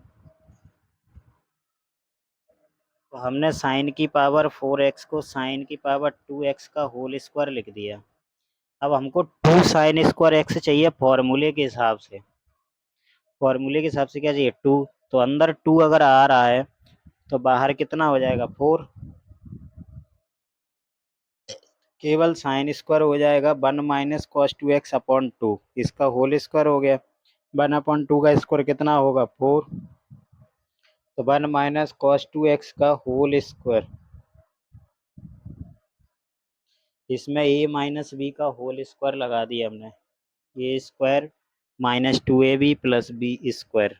तो हमने साइन की पावर 4x को साइन की पावर 2x का होल स्क्वायर लिख दिया। अब हमको 2 साइन स्क्वायर एक्स चाहिए फॉर्मूले के हिसाब से। फॉर्मूले के हिसाब से क्या चाहिए, 2। तो अंदर 2 अगर आ रहा है तो बाहर कितना हो जाएगा, 4। केवल साइन स्क्वायर हो जाएगा 1 माइनस कॉस 2x अपॉन 2, इसका होल स्क्वायर हो गया। 1/2 का स्क्वायर कितना होगा 4, तो 1 माइनस कॉस 2x का होल स्क्वायर, इसमें a माइनस बी का होल स्क्वायर लगा दिया हमने, A square minus 2ab plus B square.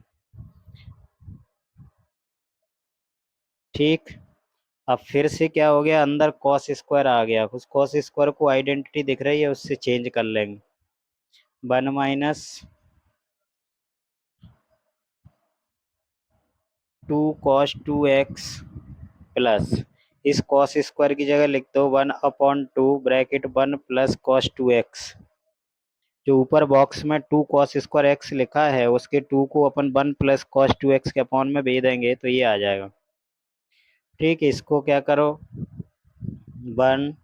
ठीक, अब फिर से क्या हो गया, अंदर कॉस स्क्वायर आ गया, उस कॉस स्क्वायर को आइडेंटिटी दिख रही है उससे चेंज कर लेंगे। 1 माइनस 2 कॉस 2x प्लस, इस कॉस स्क्वायर की जगह लिख दो 1/2 ब्रैकेट 1 प्लस कॉस 2x, जो ऊपर बॉक्स में 2 कॉस स्क्वायर x लिखा है उसके 2 को अपन 1 प्लस कॉस 2x के अपॉन में भेज देंगे तो ये आ जाएगा। ठीक, इसको क्या करो, 1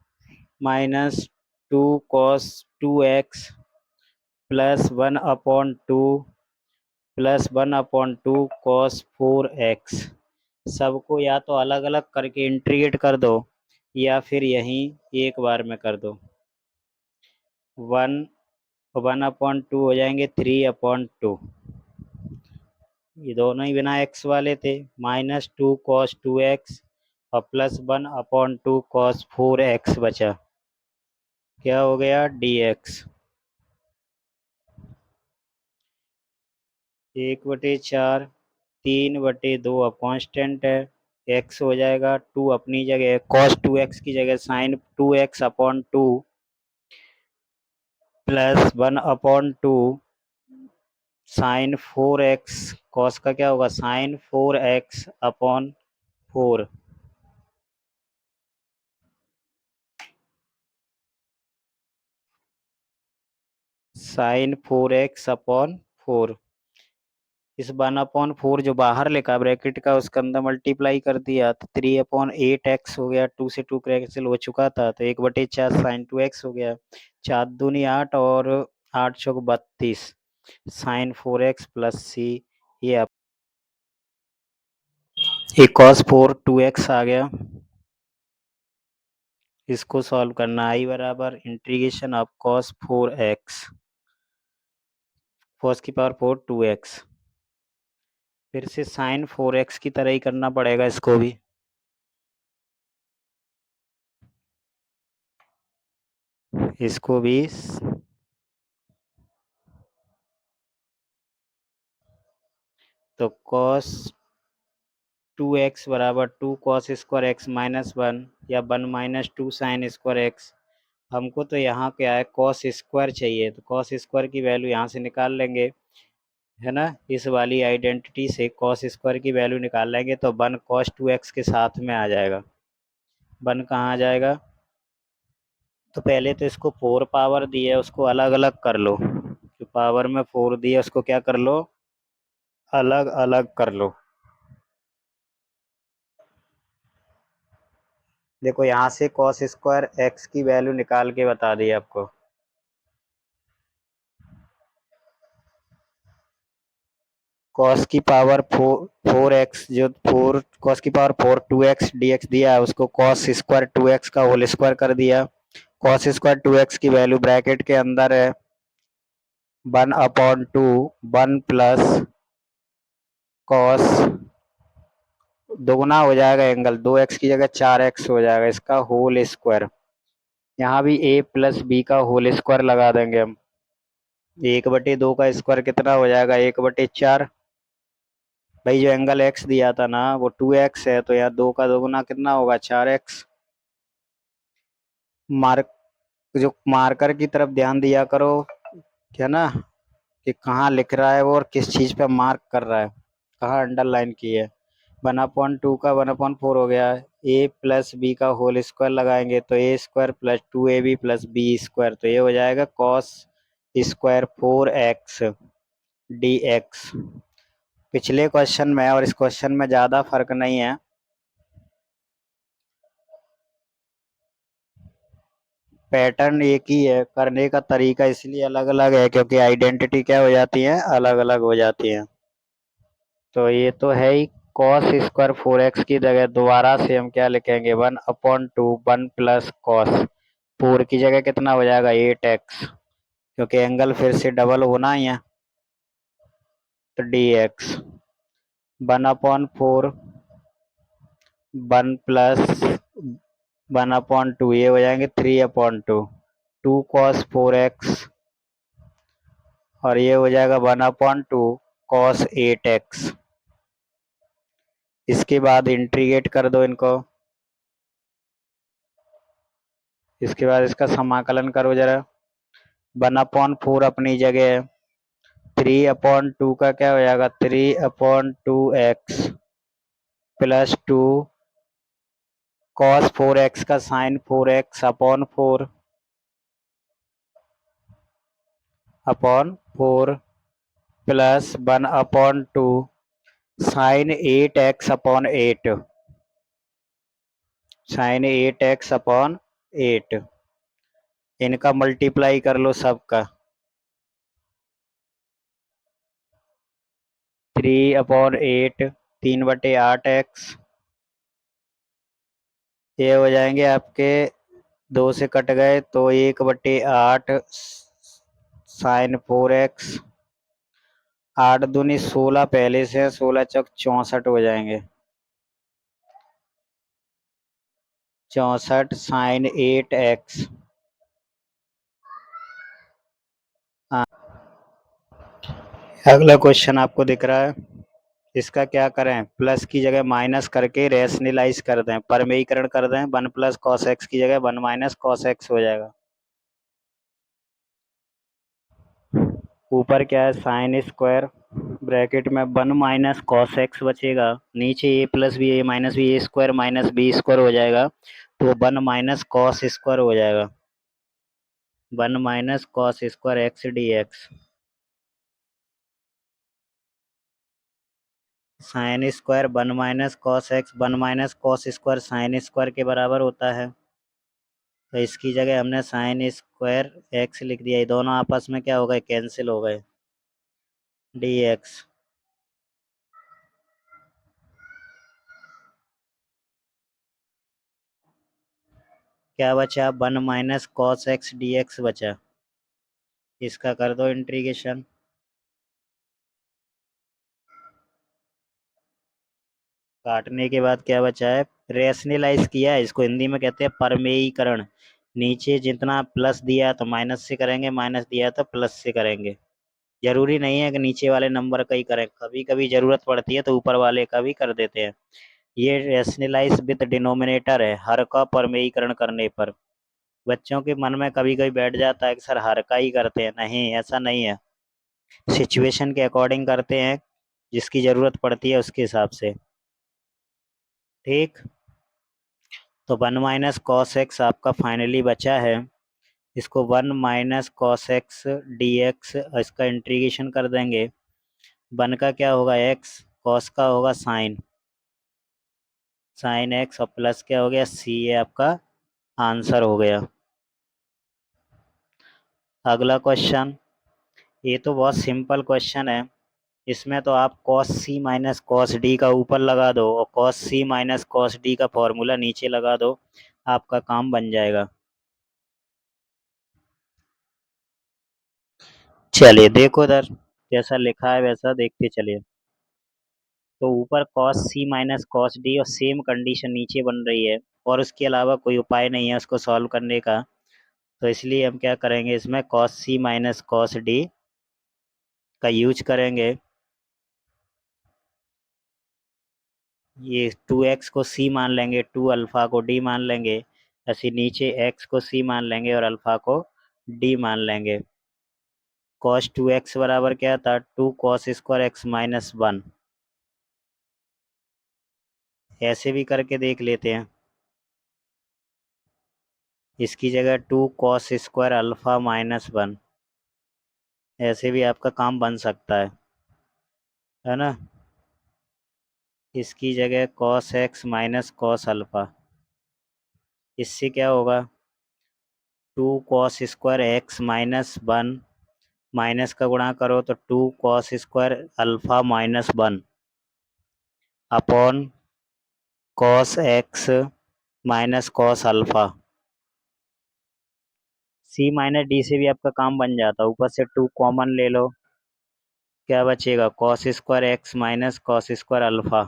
minus 2 cos 2x plus 1/2 plus 1/2 cos 4x, सबको या तो अलग अलग करके इंटीग्रेट कर दो या फिर यहीं एक बार में कर दो। 1/2 हो जाएंगे 3/2, ये दोनों ही बिना x वाले थे, माइनस 2 कॉस 2x और प्लस 1/2 कॉस 4x बचा, क्या हो गया dx। 1/4, 3/2 अब कांस्टेंट है, x हो जाएगा 2 अपनी जगह, cos 2x की जगह sin 2x/2 plus 1/2 sin 4x, cos का क्या होगा sin 4x/4, sin 4x/4, इस 1/4 जो बाहर लिखा ब्रैकेट का उसके अंदर मल्टीप्लाई कर दिया तो 3/8x हो गया, 2 से 2 कैंसिल हो चुका था तो 1/4 sin 2x हो गया, 4 दूनी 8 और 8 चौक 32 sin 4x प्लस c, ये एक cos 4 2x आ गया। इसको सॉल्व करना, i बराबर integration of cos 4x cos की पावर 4 2x, फिर से sin 4x की तरह ही करना पड़ेगा इसको भी, इसको भी तो cos 2x बराबर 2 cos स्क्वायर x माइनस 1 या 1 माइनस 2 साइन स्क्वायर x, हमको तो यहाँ क्या है cos स्क्वायर चाहिए तो cos स्क्वायर की वैल्यू यहाँ से निकाल लेंगे, है ना, इस वाली आइडेंटिटी से cos स्क्वायर की वैल्यू निकाल लेंगे तो 1 cos 2x के साथ में आ जाएगा। 1 कहाँ आ जाएगा, तो पहले तो इसको 4 पावर दी है उसको अलग अलग कर लो, जो पावर में 4 दी है उसको क्या कर लो, अलग अलग कर लो। देखो यहाँ से cos स्क्वायर x की वैल्यू निकाल के बता दी आपको, cos की पावर 4x जो 4 cos की पावर 4 2x dx दिया है उसको cos स्क्वायर 2x का होल स्क्वायर कर दिया, cos स्क्वायर 2x की वैल्यू ब्रैकेट के अंदर है 1/2 1 प्लस cos, दोगुना हो जाएगा एंगल, 2x की जगह 4x हो जाएगा, इसका होल स्क्वायर, यहाँ भी a प्लस बी का होल स्क्वायर लगा देंगे हम, 1/2 का स्क्वायर कितना हो जाएगा 1/4, भाई जो एंगल x दिया था ना वो 2x है तो यहाँ 2 का दोगुना कितना होगा 4x। मार्क, जो मार्कर की तरफ ध्यान दिया करो, क्या ना, कि कहाँ लिख रहा है वो और किस चीज़ पे मार्क कर रहा है, कहाँ अंडरलाइन की है। 1/2 का 1/4 हो गया, a प्लस बी का होल स्क्वायर लगाएंगे तो a square plus 2ab plus B square, तो ये हो जाएगा cos स्क्वायर 4x dx। पिछले क्वेश्चन में और इस क्वेश्चन में ज़्यादा फर्क नहीं है, पैटर्न एक ही है, करने का तरीका इसलिए अलग अलग है क्योंकि आइडेंटिटी क्या हो जाती है अलग अलग हो जाती है। तो ये तो है ही, cos स्क्वायर 4x की जगह दोबारा से हम क्या लिखेंगे 1/2 1 प्लस कॉस 4 की जगह कितना हो जाएगा 8x, क्योंकि एंगल फिर से डबल होना ही है, तो डी एक्स 1/4 1+1/2 ये हो जाएंगे 3/2 2 cos 4x और ये हो जाएगा 1/2 cos 8x। इसके बाद इंटीग्रेट कर दो इनको। इसके बाद इसका समाकलन करो जरा। 1/4 अपनी जगह है, 3/2 का क्या हो जाएगा 3/2x +2 cos 4x का sin 4x/4 plus 1/2 sin 8x/8 sin 8x/8 इनका मल्टीप्लाई कर लो सबका। 3/8 3/8x ये हो जाएंगे आपके 2 से कट गए तो 1/8 sin 4x 8 दूनी 16 पहले से 16 चौक 64 हो जाएंगे 64 sin 8x। अगला क्वेश्चन आपको दिख रहा है, इसका क्या करें प्लस की जगह माइनस करके रेशनलाइज कर दें, परमेयीकरण कर दें। 1+cos x की जगह 1 - cos x हो जाएगा। ऊपर क्या है sin² ब्रैकेट में 1 - cos x बचेगा, नीचे a+b a - b a² - b² हो जाएगा तो 1 - cos² हो जाएगा 1 - cos² x dx। sin² 1 - cos x 1 - cos² sin² के बराबर होता है, तो इसकी जगह हमने sin² x लिख दिया। ये दोनों आपस में क्या हो गए कैंसिल हो गए dx। क्या बचा 1 - cos x dx बचा। इसका कर दो इंटीग्रेशन। काटने के बाद क्या बचा है रेशनलाइज किया है, इसको हिंदी में कहते हैं परमेयीकरण। नीचे जितना प्लस दिया तो माइनस से करेंगे, माइनस दिया तो प्लस से करेंगे। जरूरी नहीं है कि नीचे वाले नंबर का ही करें, कभी कभी जरूरत पड़ती है तो ऊपर वाले का भी कर देते हैं। ये रेशनलाइज विद डिनोमिनेटर है हर का परमेयीकरण करने पर। बच्चों के मन में कभी कभी बैठ जाता है कि सर हर का ही करते हैं, नहीं ऐसा नहीं है, सिचुएशन के अकॉर्डिंग करते हैं, जिसकी ज़रूरत पड़ती है उसके हिसाब से। ठीक, तो 1 - cos x आपका फाइनली बचा है। इसको 1 - cos x dx इसका इंटीग्रेशन कर देंगे। 1 का क्या होगा x, cos का होगा sin x और प्लस क्या हो गया c, ये आपका आंसर हो गया। अगला क्वेश्चन, ये तो बहुत सिंपल क्वेश्चन है। इसमें तो आप cos c - cos d का ऊपर लगा दो और cos c - cos d का फॉर्मूला नीचे लगा दो, आपका काम बन जाएगा। चलिए देखो इधर जैसा लिखा है वैसा देखते चलिए। तो ऊपर cos c - cos d और सेम कंडीशन नीचे बन रही है और उसके अलावा कोई उपाय नहीं है उसको सॉल्व करने का, तो इसलिए हम क्या करेंगे इसमें cos c - cos d का यूज करेंगे। ये 2x को c मान लेंगे, 2 अल्फा को d मान लेंगे, ऐसे नीचे x को c मान लेंगे और अल्फा को d मान लेंगे। cos 2x बराबर क्या था 2 cos² x - 1। ऐसे भी करके देख लेते हैं, इसकी जगह 2 cos² अल्फा -1, ऐसे भी आपका काम बन सकता है ना। इसकी जगह cos x - cos अल्फा, इससे क्या होगा 2 cos² x - 1 माइनस का गुणा करो तो 2 cos² alpha -1 upon cos x - cos alpha. c - d से भी आपका काम बन जाता है, ऊपर से 2 कॉमन ले लो क्या बचेगा, cos square x minus cos square alpha.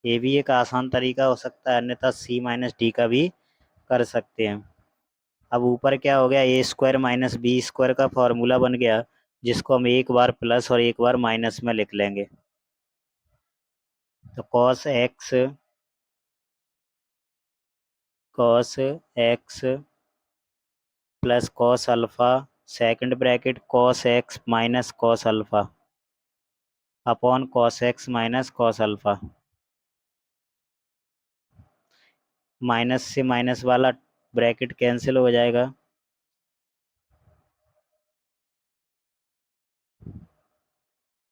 ये भी एक आसान तरीका हो सकता है, अन्यथा सी माइनस डी का भी कर सकते हैं। अब ऊपर क्या हो गया, ए स्क्वायर माइनस बी स्क्वायर का फॉर्मूला बन गया, जिसको हम एक बार प्लस और एक बार माइनस में लिख लेंगे। तो cos x plus cos alpha, second bracket cos x minus cos alpha upon cos x minus cos alpha. Minus से माइनस वाला ब्रैकेट कैंसिल हो जाएगा,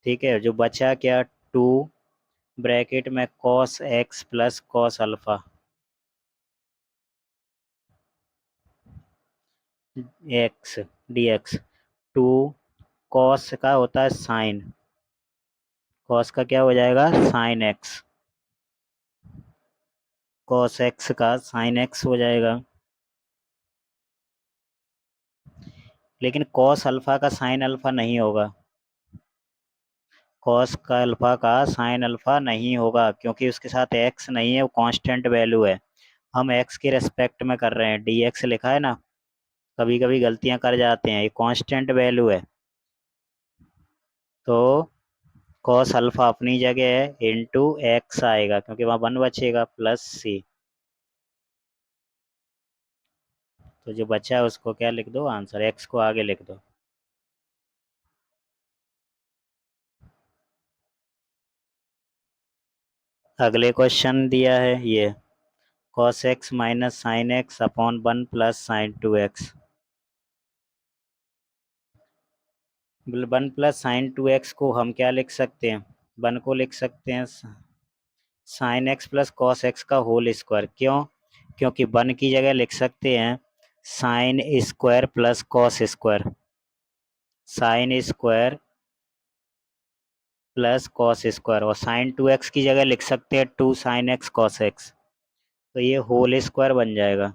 ठीक है। जो बचा क्या, टू ब्रैकेट में cos x plus cos alpha x D x. Two cos का होता है साइन, कॉस का क्या हो जाएगा, साइन एक्स, कॉस एक्स का साइन एक्स हो जाएगा। लेकिन कॉस अल्फा का साइन अल्फा नहीं होगा, कॉस का अल्फा का साइन अल्फा नहीं होगा, क्योंकि उसके साथ एक्स नहीं है, वो कांस्टेंट वैल्यू है। हम एक्स के रेस्पेक्ट में कर रहे हैं, डी एक्स लिखा है ना, कभी कभी गलतियां कर जाते हैं, ये कांस्टेंट वैल्यू है। तो कॉस अल्फा अपनी जगह है, इंटू एक्स आएगा, क्योंकि वहाँ वन बचेगा प्लस सी। तो जो बचा है उसको क्या लिख दो, आंसर एक्स को आगे लिख दो। अगले क्वेश्चन दिया है ये, cos x minus sine x upon one plus sign two x. One plus sign two x को हम क्या लिख सकते हैं, वन को लिख सकते हैं sine x plus cos x का होल स्क्वायर। क्यों, क्योंकि वन की जगह लिख सकते हैं sine square plus cos square, sine square plus cos square, और साइन टू एक्स की जगह लिख सकते हैं two sine x cos x. तो ये होल स्क्वायर बन जाएगा।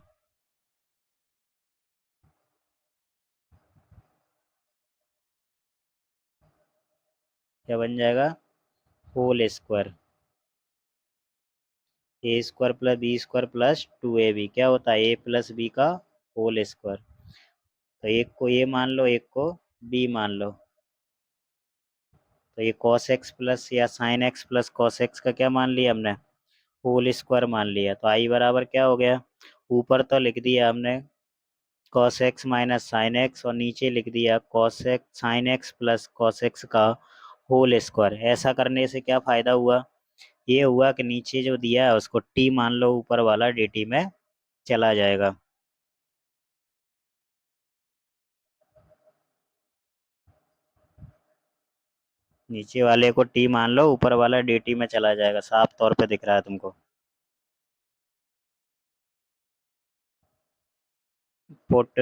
क्या बन जाएगा, whole square. A square plus B square plus two a b क्या होता है, ए प्लस बी का होल स्क्वायर। तो एक को ए मान लो, एक को बी मान लो। तो ये कॉस एक्स प्लस या sign x plus cos x का क्या मान लिया हमने, होल स्क्वायर मान लिया। तो आई बराबर क्या हो गया, ऊपर तो लिख दिया हमने cos x minus sine x, और नीचे लिख दिया cos x sign x plus cos x का होल स्क्वायर। ऐसा करने से क्या फ़ायदा हुआ, ये हुआ कि नीचे जो दिया है उसको टी मान लो, ऊपर वाला डी टी में चला जाएगा। नीचे वाले को टी मान लो, ऊपर वाला डी टी में चला जाएगा, साफ तौर पे दिख रहा है तुमको। Put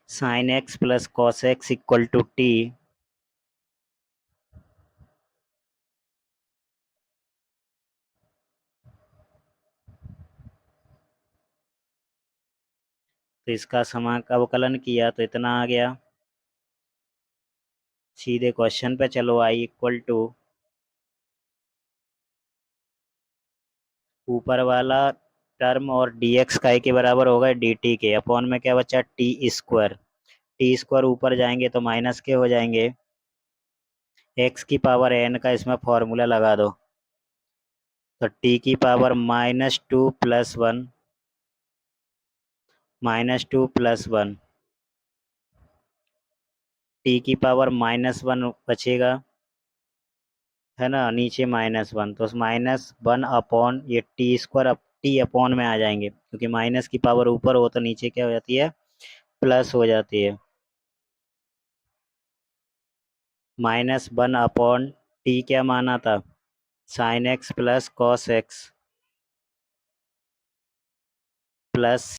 sine x plus cos x equal to t, तो इसका समाकलन किया तो इतना आ गया। सीधे क्वेश्चन पे चलो, आई इक्वल टू ऊपर वाला टर्म और डी एक्स का के बराबर होगा डी टी के, अपॉन में क्या बचा, टी स्क्वायर। टी स्क्वायर ऊपर जाएंगे तो माइनस के हो जाएंगे, एक्स की पावर एन का इसमें फॉर्मूला लगा दो, तो टी की power minus two plus one, minus two plus one, T की पावर माइनस वन बचेगा, है ना, नीचे माइनस वन, तो माइनस वन अपॉन ये टी स्क्वायर, अब टी अपॉन में आ जाएंगे, क्योंकि माइनस की पावर ऊपर हो तो नीचे क्या हो जाती है, प्लस हो जाती है। माइनस वन अपॉन टी क्या माना था, sign x plus cos x plus